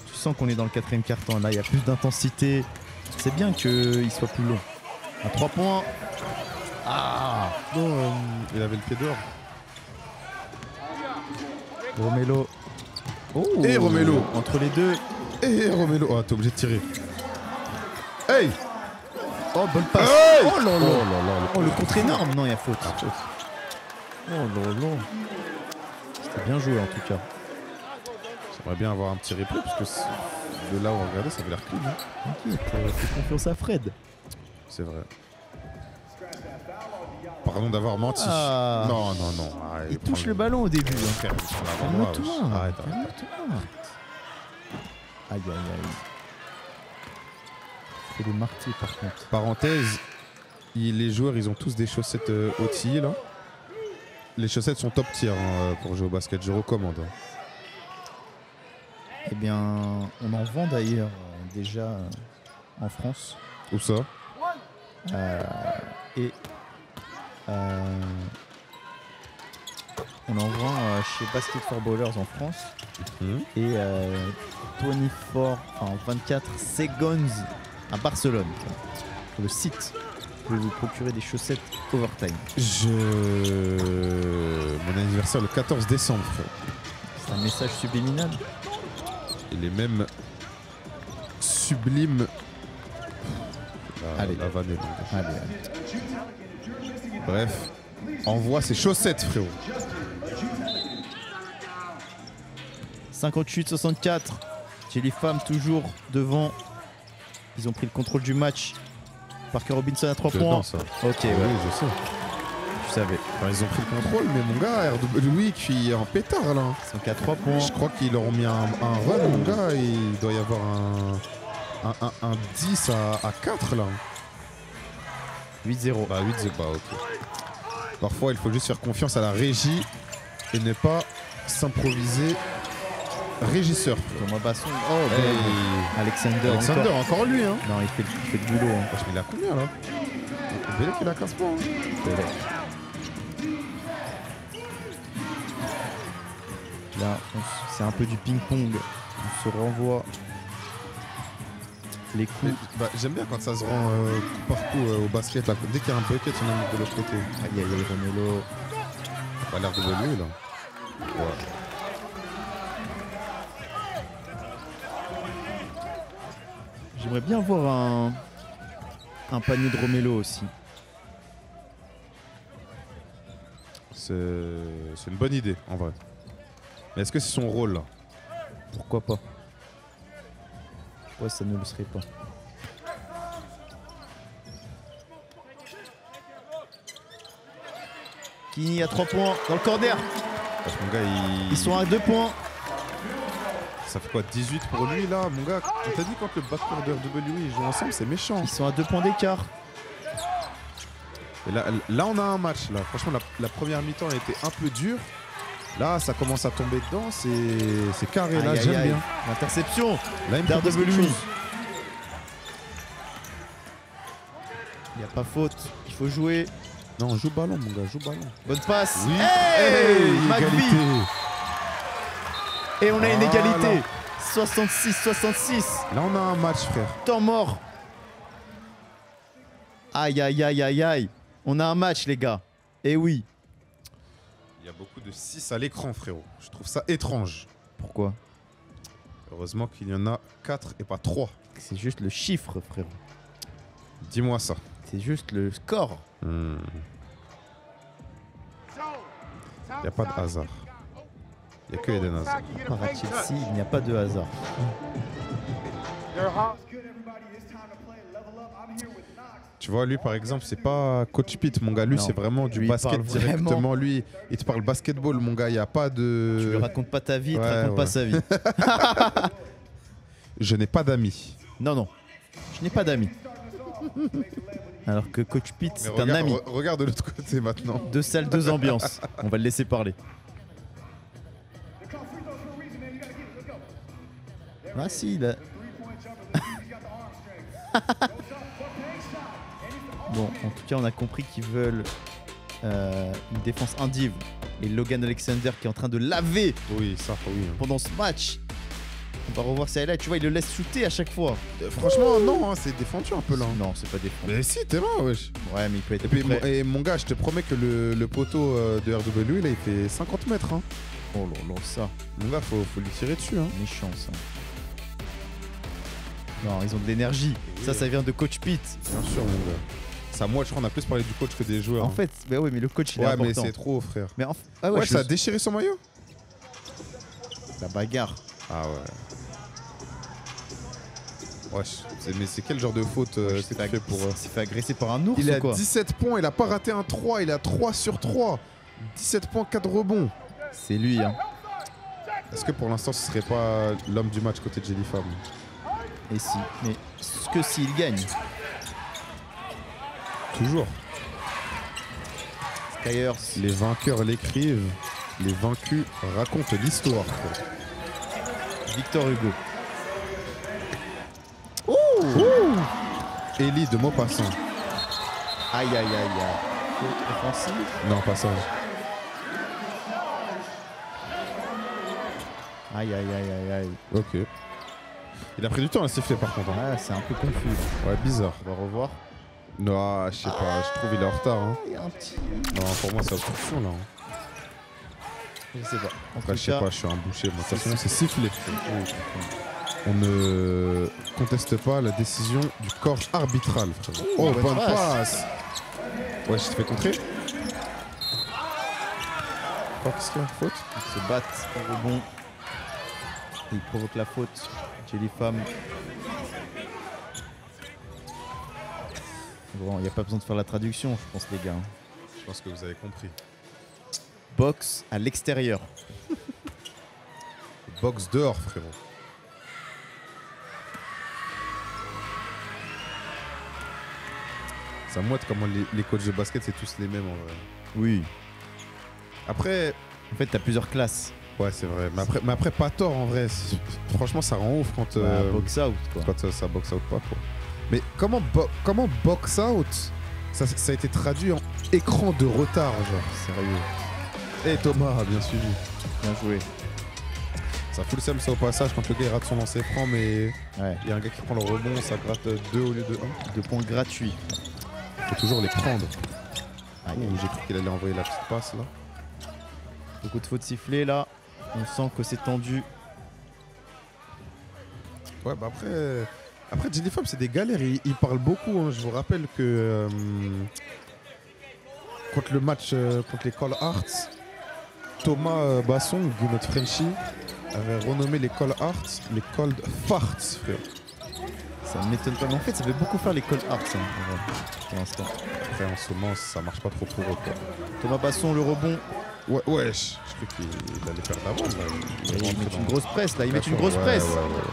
Tu sens qu'on est dans le 4ème quart-temps. Là, il y a plus d'intensité. C'est bien qu'il soit plus long. À 3 points. Ah, Non, il avait le pied dehors. Romelo. Oh, Et Romelo. Entre les deux. Et Romelo. Oh, t'es obligé de tirer. Hey! Oh, bonne passe. Hey! Oh là là. Oh là là. Oh, le contre énorme. Non, il y a faute. Oh là là. C'était bien joué en tout cas. J'aimerais bien avoir un petit replay parce que de là où on regardait, ça avait l'air clean. Hein. T'inquiète, fais confiance à Fred. C'est vrai. Pardon d'avoir menti. Ah. Non, non, non. Arrête, Il prends touche le ballon au début. Hein. Frère, il prend l'avant-droit, wesh. Calme-toi. Arrête, arrête. Calme-toi. Aïe, aïe, aïe. C'est le martyr par contre. Parenthèse, les joueurs, ils ont tous des chaussettes OTI là. Les chaussettes sont top tier hein, pour jouer au basket, je recommande. Hein. Eh bien, on en vend d'ailleurs déjà en France. Où ça? Et on en vend chez Basket for Ballers en France. Et 24 Seconds à Barcelone. Sur le site, vous pouvez vous procurer des chaussettes Overtime. Mon anniversaire le 14 décembre, frère. C'est un message subliminal. Il est même sublime. Allez. La vanne est longue. Allez, allez. Bref, envoie ses chaussettes, frérot. 58-64. J'ai les femmes toujours devant. Ils ont pris le contrôle du match. Parker Robinson à 3 points. Dedans, ça. Ok, Oui, ouais, je sais. je savais. Enfin, ils ont pris le contrôle, mais mon gars, RW qui est en pétard là. Ils sont qu'à 3 points. Je crois qu'ils leur ont mis un run, mon gars, et il doit y avoir un 10 à 4 là. 8-0. Bah 8 c'est pas ok. Parfois il faut juste faire confiance à la régie et ne pas s'improviser régisseur. Thomas Basson. Oh, Hey. Alexander. Alexander, encore lui hein. Non, il fait le boulot. Hein. Franchement, il a combien là? Belé qu'il a 15 points. Hein. Là, c'est un peu du ping-pong. On se renvoie les coups. Bah, j'aime bien quand ça se rend partout au basket. Là. Dès qu'il y a un bucket, on en met de l'autre côté. Aïe, aïe, aïe, Romelo. Pas l'air de voler là. Ouais. J'aimerais bien voir un panier de Romelo aussi. C'est une bonne idée en vrai. Mais est-ce que c'est son rôle là? Pourquoi pas? Pourquoi ça ne le serait pas? Kini à 3 points dans le corner. Parce que mon gars, Ils sont à 2 points. Ça fait quoi 18 pour lui là? Mon gars, on t'a dit quand le backcourt de RW ils jouent ensemble, c'est méchant. Ils sont à 2 points d'écart. Et là on a un match là. Franchement la première mi-temps a été un peu dure. Là ça commence à tomber dedans, c'est carré là, Aïe, aïe, j'aime aïe. bien. L'interception Là il me propose quelque d'RW. chose. Il n'y a pas faute. Il faut jouer. Non, joue ballon mon gars, joue ballon. Bonne passe. Oui. Hey, McVie. égalité. Et on a une Voilà. égalité. 66-66. Là on a un match frère. Temps mort. Aïe, aïe, aïe, aïe, aïe. On a un match, les gars. Eh oui. Il y a beaucoup de 6 à l'écran frérot. Je trouve ça étrange. Pourquoi? Heureusement qu'il y en a 4 et pas 3. C'est juste le chiffre, frérot. Dis-moi ça. C'est juste le score. Il n'y a pas de hasard. Il n'y a que Eden Hazard. Par à Chelsea, il n'y a pas de hasard. Tu vois, lui par exemple, c'est pas Coach Pete, mon gars. Lui, Non. c'est vraiment du Lui, il basket parle directement. vraiment. Lui, il te parle basketball, mon gars. Il n'y a pas Tu lui de. racontes pas ta vie, il te Ouais, raconte pas ouais. sa vie. Je n'ai pas d'amis. Non, non. Je n'ai pas d'amis. Alors que Coach Pete, Mais c'est un regarde, ami. regarde de l'autre côté maintenant. 2 salles, 2 ambiances. On va le laisser parler. Ah si, il a... Bon, en tout cas, on a compris qu'ils veulent une défense indive. Et Logan Alexander qui est en train de laver Oui, ça, oui. pendant ce match. On va revoir ça et là, tu vois, il le laisse shooter à chaque fois. Franchement, non, hein, c'est défendu un peu là. Non, c'est pas défendu. Mais si, t'es là, wesh. Ouais, mais il peut être Et puis, prêt. et mon gars, je te promets que le poteau de RW, là, il fait 50 mètres. Hein. Oh là là, ça, Mon gars, faut lui tirer dessus. Hein. méchant ça. Non, ils ont de l'énergie. Ça vient de Coach Pete. Bien sûr, mon gars. Ça, moi, je crois qu'on a plus parlé du coach que des joueurs. En hein. fait, bah ouais, mais le coach, il est ouais, important. mais c'est trop, frère. Mais ah ouais, Ouais, ça a déchiré son maillot. la bagarre. Ah ouais. Wesh, mais c'est quel genre de faute que tu fais pour... Il s'est fait agresser par un ours Il ou a quoi 17 points, il a pas raté un 3, il a 3 sur 3. 17 points, 4 rebonds. C'est lui, hein. Est-ce que pour l'instant ce serait pas l'homme du match côté Jelly Fam? Et si. Mais ce que s'il gagne. Toujours. Skyers. Les vainqueurs l'écrivent, les vaincus racontent l'histoire. Victor Hugo. Ellie de Maupassant. Aïe aïe aïe aïe. Faute offensive. Non, passage. Aïe aïe aïe aïe aïe. Ok. Il a pris du temps à siffler par contre. Hein. Ah, c'est un peu confus. Ouais, bizarre. On va revoir. Non, je sais pas, je trouve il est en retard. Hein. Il y a un petit. Non, pour moi c'est obstruction là. Hein. Je sais pas. En Enfin, tout je sais cas, pas, je suis un boucher. Moi, de toute façon, c'est sifflé. On ne conteste pas la décision du corps arbitral. Frère. Oh, bonne bonne passe. passe. Ouais, je te fais contrer. Oh, qu'est-ce qu'il y a? Faute? ils se battent au rebond. Il provoque la faute. Jelly Fam. Bon, il n'y a pas besoin de faire la traduction, je pense, les gars. Je pense que vous avez compris. Box à l'extérieur. Box dehors, frérot. Ça mouette comment les coachs de basket, c'est tous les mêmes en vrai. Oui. Après, En fait, t'as plusieurs classes. ouais, c'est vrai. Mais après, pas tort en vrai. Franchement, ça rend ouf quand, Box out, quoi. quand ça box out pas, quoi. Mais comment box out ça a été traduit en écran de retard, genre. Sérieux. Eh Thomas, bien suivi. Bien joué. Ça fout le seum ça au passage quand le gars il rate son lancer franc, mais Ouais. il y a un gars qui prend le rebond, ça gratte 2 au lieu de 1. 2 points gratuits. Faut toujours les prendre. Aïe, Ouh, j'ai cru qu'il allait envoyer la petite passe là. beaucoup de fautes sifflées là. On sent que c'est tendu. Ouais, bah après Jelly Fam, c'est des galères. Ils parlent beaucoup. Hein. Je vous rappelle que contre le match contre les Call Arts, Thomas Bassong, notre Frenchie, avait renommé les Call Arts les Cold Farts, frère. Ça ne m'étonne pas. Mais en fait, ça fait beaucoup faire les call arts hein, en vrai, pour l'instant. Après, en ce moment, ça marche pas trop pour eux. Quoi. Thomas Basson, le rebond. Ouais, wesh. Je crois qu'il allait faire d'avance. Là. Ils mettent une grosse presse là. Ils mettent une grosse Ouais, presse. ouais, ouais.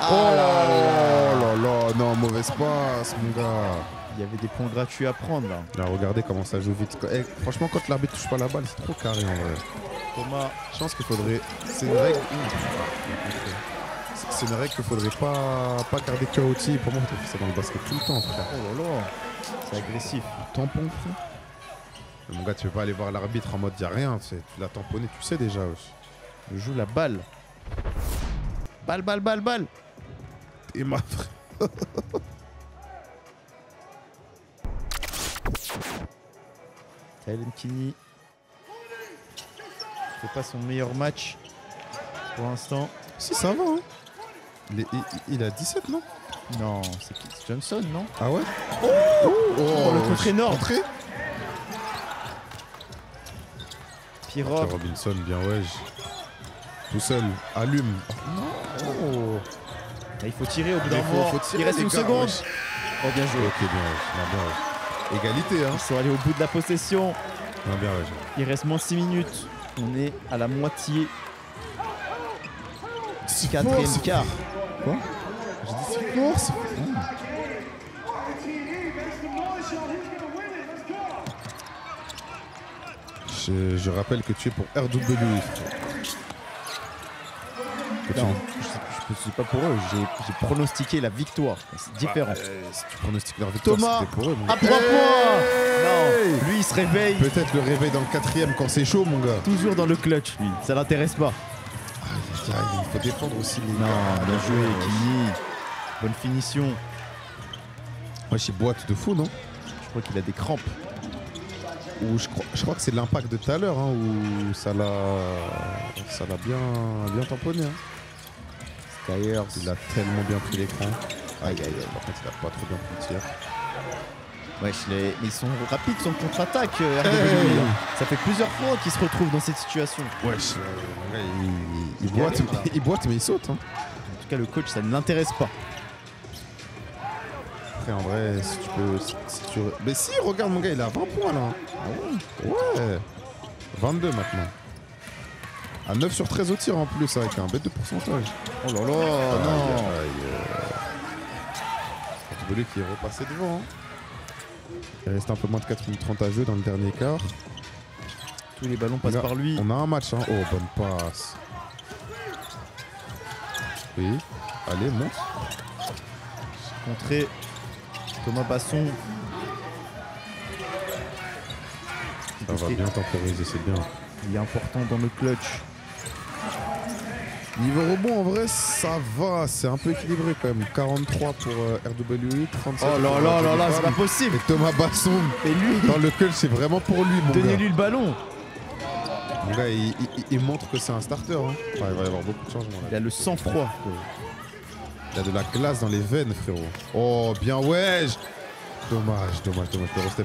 Ah Oh là là. là là, non, mauvaise passe, mon gars. Il y avait des points gratuits à prendre là. Là, regardez comment ça joue vite. Eh, franchement, quand l'arbitre touche pas la balle, c'est trop carré en vrai. Thomas. Je pense qu'il faudrait. C'est une règle. C'est une règle qu'il faudrait pas garder chaotique. Pour moi, c'est dans le basket tout le temps, frère. Oh là là. C'est agressif. Tampon, frère. Mais mon gars, tu peux pas aller voir l'arbitre en mode y'a rien. Tu l'as tamponné, tu sais déjà. Wesh. Je joue la balle. Balle, balle, balle, balle. Et ma frère. Tylen Kinney fait pas son meilleur match pour l'instant. Si, ça va, hein. Il a 17, non? Non, c'est qui? C'est Johnson, non? Ah ouais? Oh, le contre énorme. Entrée. Pirog. Robinson, bien wesh. Tout seul, allume. Oh. Là, il faut tirer au bout d'un Il moment. faut tirer, Il reste les une gars, seconde. wesh. Oh, bien joué. Ok, bien wesh. Non, bien wesh. Égalité, hein. Ils sont allés au bout de la possession. Non, bien wesh. Il reste moins 6 minutes. On est à la moitié. Quatrième quart. Quoi? J'ai dit c'est fort, c'est fort. Je rappelle que tu es pour RW. Non, je peux C'est pas pour eux, j'ai pronostiqué la victoire. C'est différent. Si tu pronostiques leur victoire, Thomas, c'était pour eux, mon à gars. 3 points. Non, lui il se réveille. Peut-être le réveil dans le 4ème quand c'est chaud, mon gars. Toujours dans le clutch, lui. Ça l'intéresse pas. Il faut défendre aussi les Non, gars. bien joué, Kini. Bonne finition. Moi, j'ai boîte de fou, non? Je crois qu'il a des crampes. Ou je crois que c'est l'impact de tout à l'heure, hein, où ça l'a bien tamponné. Hein. Skyers. Il a tellement bien pris l'écran. Aïe aïe aïe, par contre il a pas trop bien pris le tir. Wesh, mais ils sont rapides sur le contre-attaque, RWE. Ça fait plusieurs fois qu'ils se retrouvent dans cette situation. Wesh, il boite mais il saute. Hein. En tout cas, le coach, ça ne l'intéresse pas. Après, en vrai, si tu peux. Si tu... Mais si, regarde mon gars, il a 20 points là. Ah ouais? Ouais. 22 maintenant. À 9 sur 13 au tir en plus, avec un bête de pourcentage. Oh là là, non. C'est lui qui est repassé devant. Hein. Il reste un peu moins de 4 minutes 30 à jouer dans le dernier quart. Tous les ballons passent par lui. On a un match, hein. Oh, bonne passe. Oui. Allez, monte. Contré. Thomas Basson. Ça va bien temporiser, c'est bien. Il est important dans le clutch. Niveau rebond, en vrai, ça va. C'est un peu équilibré quand même. 43 pour RWE, 37 Oh là là là là, c'est pas possible. Et Thomas Basson, Et lui, dans le clutch, c'est vraiment pour lui, mon gars. donnez-lui le ballon. Mon gars, il montre que c'est un starter. Hein. Enfin, il va y avoir beaucoup de changements là. Il a le sang-froid. Il y a de la glace dans les veines, frérot. Oh, bien, wesh. Dommage.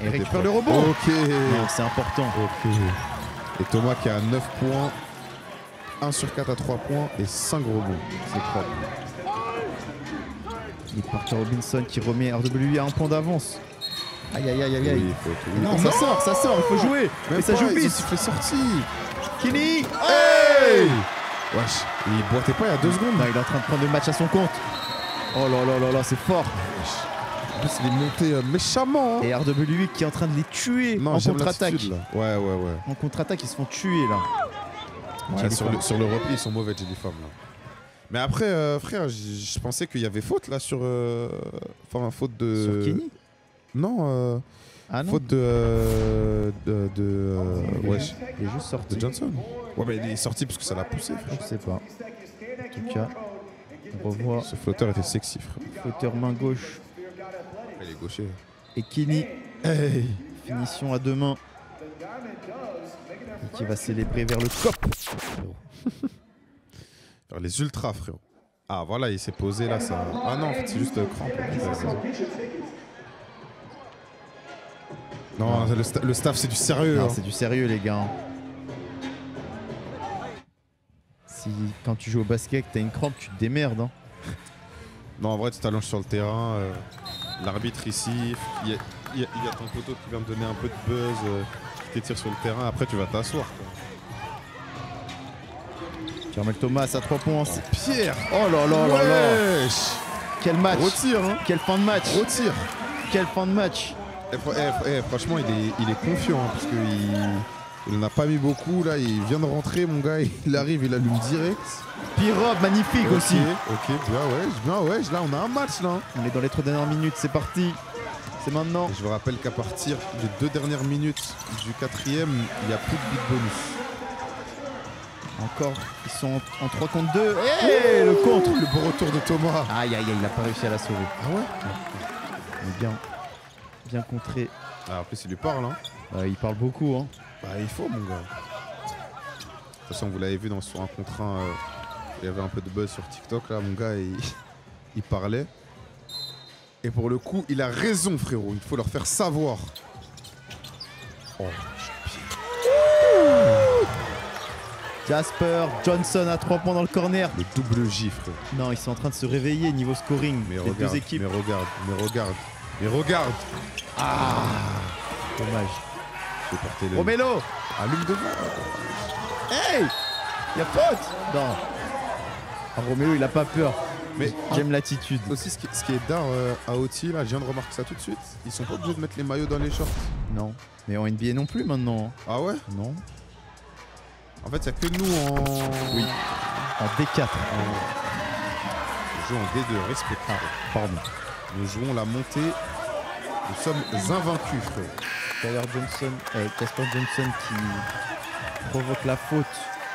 Il récupère le rebond. Ok. Non, c'est important. Ok. Et Thomas qui a 9 points, 1 sur 4 à 3 points et 5 rebonds. C'est propre. Nick Parker Robinson qui remet RWE à un point d'avance. Aïe aïe aïe aïe aïe. Oui, Non, ça sort, il faut jouer. Mais ça joue vite. Il fait sorti. Kini. Hey. Wesh, il boitait pas il y a 2 secondes. Non, il est en train de prendre le match à son compte. Oh là là là là, c'est fort. En plus, il est monté méchamment. Hein. Et RWE qui est en train de les tuer en j'aime contre-attaque. l'attitude, là. Ouais. En contre-attaque, ils se font tuer là. Ouais, sur le repli, ils sont mauvais, Jelly Femme, là. Mais après, frère, je pensais qu'il y avait faute là sur. Enfin, faute de. Sur Kenny. Non, Ah non. faute de. Wesh. Il est juste sorti. De Johnson. Ouais, mais il est sorti parce que ça l'a poussé, frère. Je sais pas. En tout cas, on revoit Ce flotteur était sexy, frère. flotteur main gauche Il est gaucher. et Kenny. Hey. Finition à 2 mains. Et qui va célébrer vers le cop. Vers les ultras, frérot. Ah, voilà, il s'est posé là, ça. Ah non, en fait, c'est juste crampe. Non, le staff, c'est du sérieux. Non, Hein. c'est du sérieux, les gars. Si quand tu joues au basket, t'as une crampe, tu te démerdes. Hein. Non, en vrai, tu t'allonges sur le terrain. L'arbitre ici, il y a ton poteau qui vient me donner un peu de buzz, qui t'étire sur le terrain. Après, tu vas t'asseoir. Jermel Thomas à 3 points. Pierre. Oh là là là là. Wesh. Quel match. Retire, hein. Quelle fin de match. Retire. Quelle fin de match. Franchement, il est confiant hein, parce qu'il n'en a pas mis beaucoup. Là, il vient de rentrer, mon gars. Il arrive, il allume direct. Pirobe, magnifique aussi. Ok, bien, ouais. Là, on a un match, là. On est dans les 3 dernières minutes, c'est parti. C'est maintenant. Et je vous rappelle qu'à partir des 2 dernières minutes du 4ème, il n'y a plus de big bonus. Encore, ils sont en 3 contre 2. Et le contre. Le beau retour de Thomas. Aïe, aïe, aïe, il n'a pas réussi à la sauver. Ah ouais. Il est bien contré. Ah, en plus, il lui parle. Hein. Il parle beaucoup. Hein. Bah, il faut, mon gars. De toute façon, vous l'avez vu sur un contre 1. Il y avait un peu de buzz sur TikTok. Là, mon gars, il parlait. Et pour le coup, il a raison, frérot. Il faut leur faire savoir. Oh, Jasper Johnson à 3 points dans le corner. le double J, frère. Non, ils sont en train de se réveiller niveau scoring. Mais les regarde, deux équipes. mais regarde. Ah, Dommage. j'ai porté le. Romelo. Allume devant. Hey, y'a faute. Non. Ah, Romelo, il a pas peur. Mais j'aime l'attitude. Aussi, ce qui est d'art à OT, là, je viens de remarquer ça tout de suite. Ils sont pas obligés de mettre les maillots dans les shorts. Non. Mais en NBA non plus maintenant. Ah ouais? Non. En fait, il n'y a que nous en. Oui. En D4. joue en D2, respect. Pardon. Nous jouons la montée. Nous sommes invaincus, frère. Casper Johnson qui provoque la faute.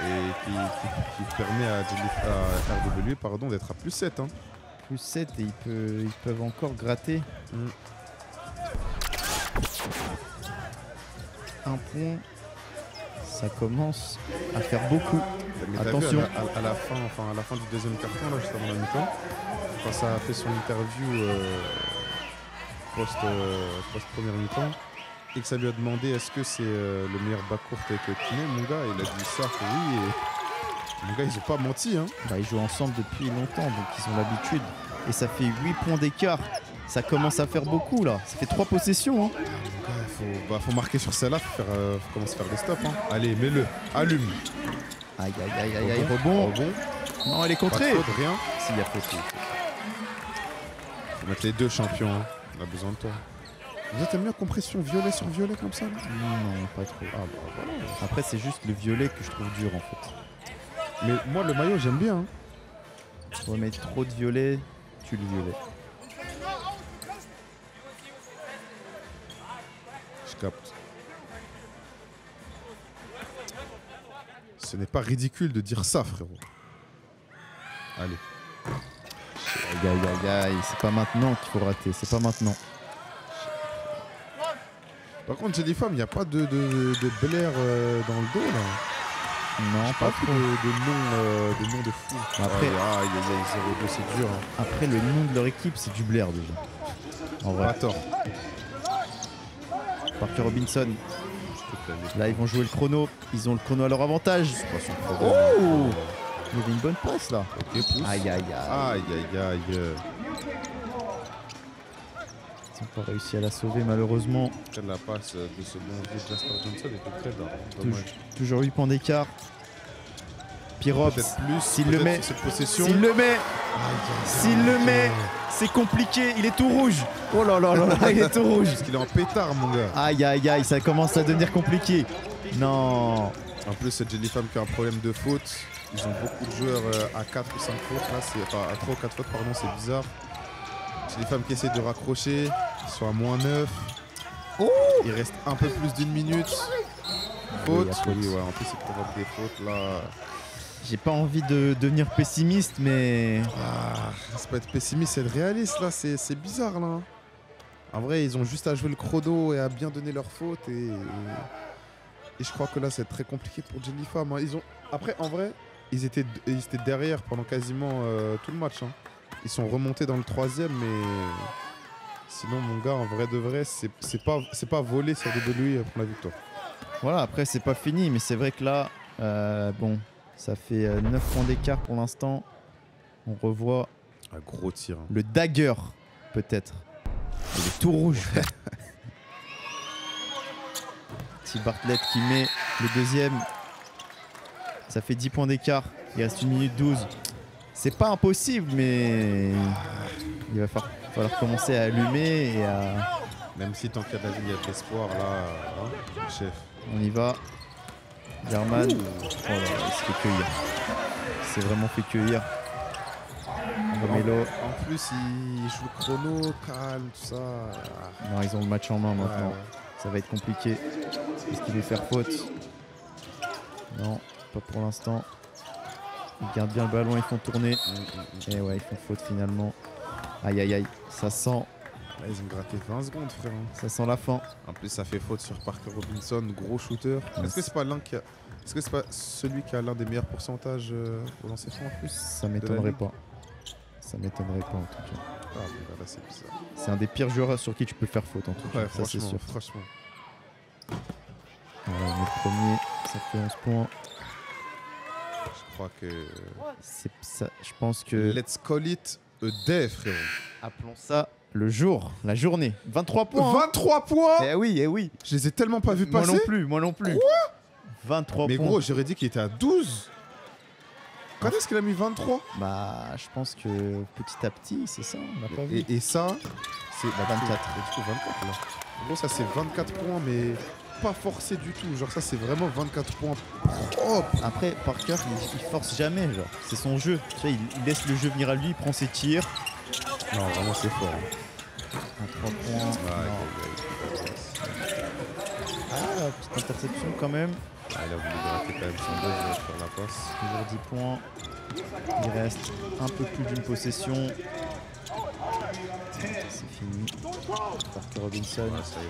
Et qui permet à RW pardon, d'être à plus 7. Hein. Plus 7 et ils peuvent encore gratter. Un point. Ça commence à faire beaucoup. Mais attention. Vu, à la fin du deuxième quart-temps, là, juste avant la mi-temps, quand ça a fait son interview post-première mi-temps, et que ça lui a demandé est-ce que c'est le meilleur backcourt avec Kiné, mon gars, il a dit ça que oui. Et mon gars, ils ont pas menti. Hein. Bah, ils jouent ensemble depuis longtemps, donc ils ont l'habitude. Et ça fait 8 points d'écart. Ça commence à faire beaucoup là. Ça fait 3 possessions. Hein. Faut marquer sur celle-là, faut commencer à faire des stops. Hein. Allez, mets-le, allume. Aïe, aïe, aïe, aïe, rebond. Non, elle est contrée. Pas de faute, rien. S'il y a faute. Faut mettre les deux champions. Hein. On a besoin de toi. Vous êtes bien compression violet sur violet comme ça là? Non, pas trop. Ah, bah, voilà. Après, c'est juste le violet que je trouve dur en fait. Mais moi, le maillot, j'aime bien. Hein. Ouais, mais trop de violet, tu le violet. Je capte. Ce n'est pas ridicule de dire ça, frérot. Allez. Aïe, aïe, aïe, aïe. C'est pas maintenant qu'il faut rater. C'est pas maintenant. Par contre, j'ai des femmes, il n'y a pas de Blair dans le dos, là. Non, pas trop. De nom de fou. Après, aïe, 0-2, c'est dur. Hein. Après, le nom de leur équipe, c'est du Blair déjà. En vrai. Pas tort. Parker Robinson. Là, ils vont jouer le chrono. Ils ont le chrono à leur avantage. Oh! Il y avait une bonne passe là. Ok, pousse. Aïe, aïe, aïe. Aïe, aïe, aïe. Ils n'ont pas réussi à la sauver malheureusement. La passe de ce bon vieux Jasper Johnson était très dommage. Toujours 8 points d'écart. Pirops, s'il le met, s'il le met, s'il le met, c'est compliqué, il est tout rouge. Oh là là là là, il est tout rouge. Parce qu'il est en pétard, mon gars. Aïe aïe aïe, ça commence à devenir compliqué. Non. En plus, cette Jellyfam qui a un problème de faute. Ils ont beaucoup de joueurs à 4 ou 5 fautes. Là, enfin, à 3 ou 4 fautes, pardon, c'est bizarre. Jellyfam qui essaie de raccrocher. Ils sont à -9. Oh, il reste un peu plus d'une minute. Faute. Oui, ouais, en plus, il provoque des fautes là. J'ai pas envie de devenir pessimiste, mais. C'est pas être pessimiste, c'est être réaliste là. C'est bizarre là. En vrai, ils ont juste à jouer le chrono et à bien donner leurs fautes. Et je crois que là, c'est très compliqué pour Jellyfam. Hein. Après, en vrai, ils étaient derrière pendant quasiment tout le match. Hein. Ils sont remontés dans le 3e, mais sinon, mon gars, en vrai de vrai, c'est pas volé sur WWE pour la victoire. Voilà, après, c'est pas fini, mais c'est vrai que là, bon, ça fait 9 points d'écart pour l'instant. On revoit un gros tir. Hein. Le dagger, peut-être. Il est tout rouge. Petit Bartlett qui met le deuxième. Ça fait 10 points d'écart. Il reste 1 minute 12. C'est pas impossible, mais il va falloir commencer à allumer et à... Même si tant qu'il y a de la vie, il y a de l'espoir, là, hein, chef. On y va. German. Oh là là, il se fait cueillir. Il s'est vraiment fait cueillir. Romelo. En plus, il joue le chrono, calme, tout ça. Non, ils ont le match en main maintenant. Ouais. Ça va être compliqué. Est-ce qu'il veut faire faute? Non, pas pour l'instant. Ils gardent bien le ballon, ils font tourner. Et ouais, ils font faute finalement. Aïe aïe aïe, ça sent. Là, ils ont gratté 20 secondes, frère. Ça sent la fin. En plus, ça fait faute sur Parker Robinson, gros shooter. Est-ce que c'est pas Est-ce que c'est pas celui qui a l'un des meilleurs pourcentages au lancer franc en plus? Ça m'étonnerait pas. Ça m'étonnerait pas en tout cas. Ah, mais là, c'est bizarre. C'est un des pires joueurs sur qui tu peux faire faute en tout cas. Ouais, ça c'est sûr. Franchement. Voilà, le premier, ça fait 11 points. Je crois que... C'est ça, je pense que... Let's call it a day, frérot. Appelons ça le jour, la journée. 23 points. 23 points. Eh oui, eh oui. Je les ai tellement pas vus passer. Moi non plus, moi non plus. Quoi? 23 mais points. Mais gros, j'aurais dit qu'il était à 12. Quand est-ce qu'il a mis 23? Bah, je pense que petit à petit, c'est ça, on l'a pas vu. Et ça, c'est 24. Du coup, 24 là. Gros, ça c'est 24 points, mais pas forcé du tout. Genre ça, c'est vraiment 24 points propres. Après, Parker, il force jamais, genre. C'est son jeu. Tu vois, il laisse le jeu venir à lui, il prend ses tirs. Non, vraiment, c'est fort. Un 3 points. Non. Ah, petite interception quand même. Ah, il a voulu gratter quand même son buzz, il va faire la passe. Toujours 10 points. Il reste un peu plus d'une possession. C'est fini. Parker Robinson. Ouais, ça y est,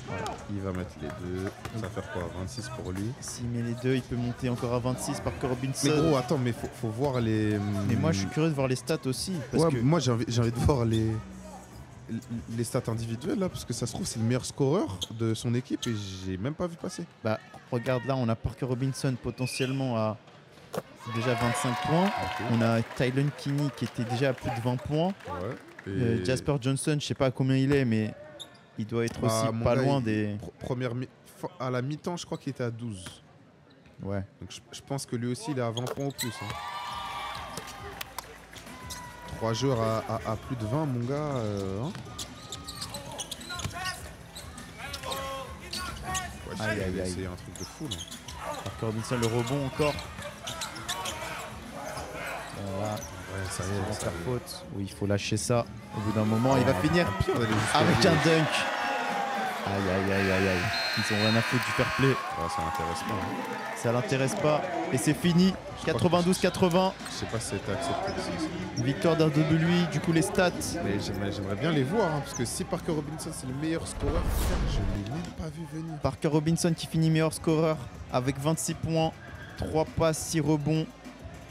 voilà. Il va mettre les deux. Ça va faire quoi? 26 pour lui. S'il met les deux, il peut monter encore à 26. Parker Robinson. Mais gros, attends, mais faut voir les. Mais moi, je suis curieux de voir les stats aussi. Parce Ouais, que... moi, j'ai envie de voir les stats individuelles là, parce que ça se trouve, c'est le meilleur scoreur de son équipe et j'ai même pas vu passer. Bah, regarde là, on a Parker Robinson potentiellement à déjà 25 points. Okay. On a Tylen Kinney qui était déjà à plus de 20 points. Ouais. Et... Jasper Johnson, je sais pas à combien il est, mais il doit être aussi pas loin des. À la mi-temps, je crois qu'il était à 12. Ouais. Donc je pense que lui aussi, il est à 20 points ou plus. Hein. 3 joueurs à plus de 20, mon gars. Hein. Ouais, Aïe, aïe, aïe. C'est un truc de fou là. Parker Robinson, le rebond encore. Voilà. Ouais, ça y est, Sans ça faire y est. faute. Oui, il faut lâcher ça. Au bout d'un moment, il va finir Pire d'aller jusqu'au avec bout. un dunk. Aïe, aïe, aïe, aïe, aïe. Ils ont rien à foutre du fair play. Ouais, ça m'intéresse pas. Hein. Ça l'intéresse pas. Et c'est fini. 92-80. Je sais pas si c'était accepté ici. Victoire d'RWE. Du coup, les stats. Mais j'aimerais bien les voir, hein, parce que si Parker Robinson c'est le meilleur scoreur, je l'ai même pas vu venir. Parker Robinson qui finit meilleur scoreur avec 26 points, 3 passes, 6 rebonds.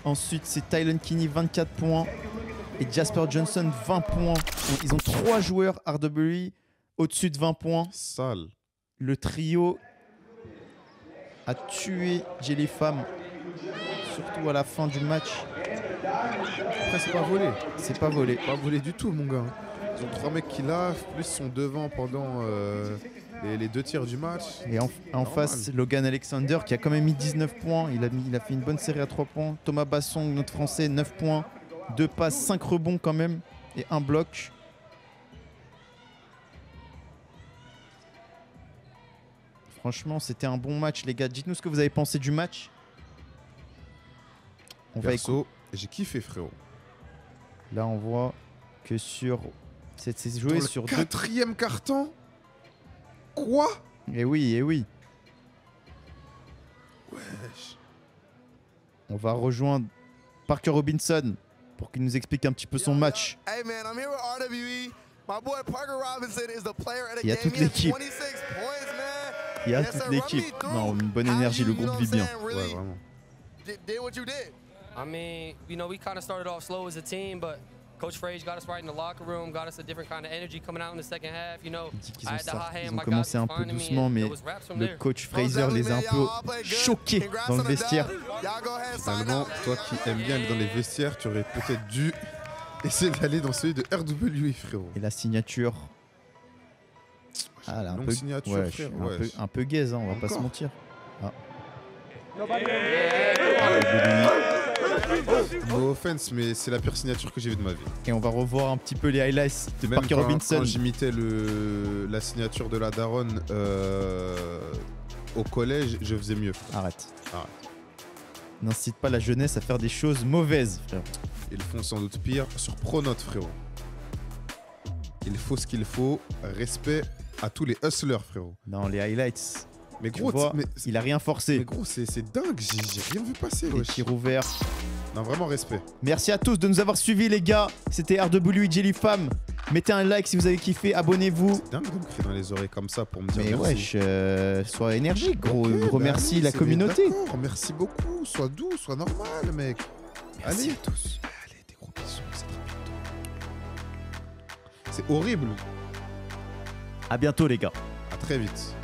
Ensuite, c'est Tylen Kinney, 24 points. Et Jasper Johnson, 20 points. Donc, ils ont 3 joueurs RWE au-dessus de 20 points. Sale. Le trio a tué Jelly Fam, surtout à la fin du match. Après, c'est pas volé. C'est pas volé. Pas volé du tout, mon gars. Ils ont 3 mecs qui lavent, plus sont devant pendant les 2 tiers du match. Et en face, Logan Alexander qui a quand même mis 19 points. Il a fait une bonne série à 3 points. Thomas Bassong, notre Français, 9 points. 2 passes, 5 rebonds quand même. Et 1 bloc. Franchement, c'était un bon match, les gars. Dites-nous ce que vous avez pensé du match. On va écouter. Perso, j'ai kiffé, frérot. Là, on voit que c'est joué Dans le sur 4e carton. Quoi? Et oui, et oui. Wesh. On va rejoindre Parker Robinson pour qu'il nous explique un petit peu son match. Hey man, I'm here with RWE. My boy Parker Robinson is the player of the Il y a game. toute He has l'équipe. 26 points, man. Il y a Yes, toute sir. l'équipe. Run me through Non, une bonne how énergie, you, le you know groupe what vit I'm bien. saying, Ouais, really vraiment. did what you did. I mean, you know, we kind of started off slow as a team, but Coach Frage got us right in the locker room, got us a different kind of energy coming out in the second half. You know, Il dit qu'ils I ont, had the hot ils hand, ont my commencé guys un was peu finding me, doucement, and mais it was raps from le there. coach Fraser les a un peu choqués dans le vestiaire. Finalement, toi qui aimes bien aller dans les vestiaires, tu aurais peut-être dû essayer d'aller dans celui de RWE, frérot. Et la signature. Ah, là, un Longue peu, signature, ouais, frère, un ouais. peu, un peu gaze, hein, on va pas se Encore. mentir. Ah. No offense, mais c'est la pire signature que j'ai vue de ma vie. Et on va revoir un petit peu les highlights de Même Parker quand Robinson. j'imitais la signature de la daronne au collège, je faisais mieux. Arrête. Arrête. N'incite pas la jeunesse à faire des choses mauvaises, frère. Ils font sans doute pire sur Pronote, frérot. Il faut ce qu'il faut. Respect à tous les hustlers, frérot. Dans les highlights, Mais tu gros, vois, mais il a rien forcé. gros, c'est dingue. J'ai rien vu passer. Les Wesh. tirs ouverts. Non, vraiment respect. Merci à tous de nous avoir suivis, les gars. C'était RWE Jelly Fam. Mettez un like si vous avez kiffé, abonnez-vous. Dingue de me crier dans les oreilles comme ça pour me dire Mais merci. wesh, sois énergique, gros. Ok, Remercie bah la oui, communauté. d'accord, merci beaucoup. Sois doux, sois normal, mec. Merci Allez. à tous. Allez, des gros bisous. C'est très bientôt. C'est horrible. À bientôt, les gars. À très vite.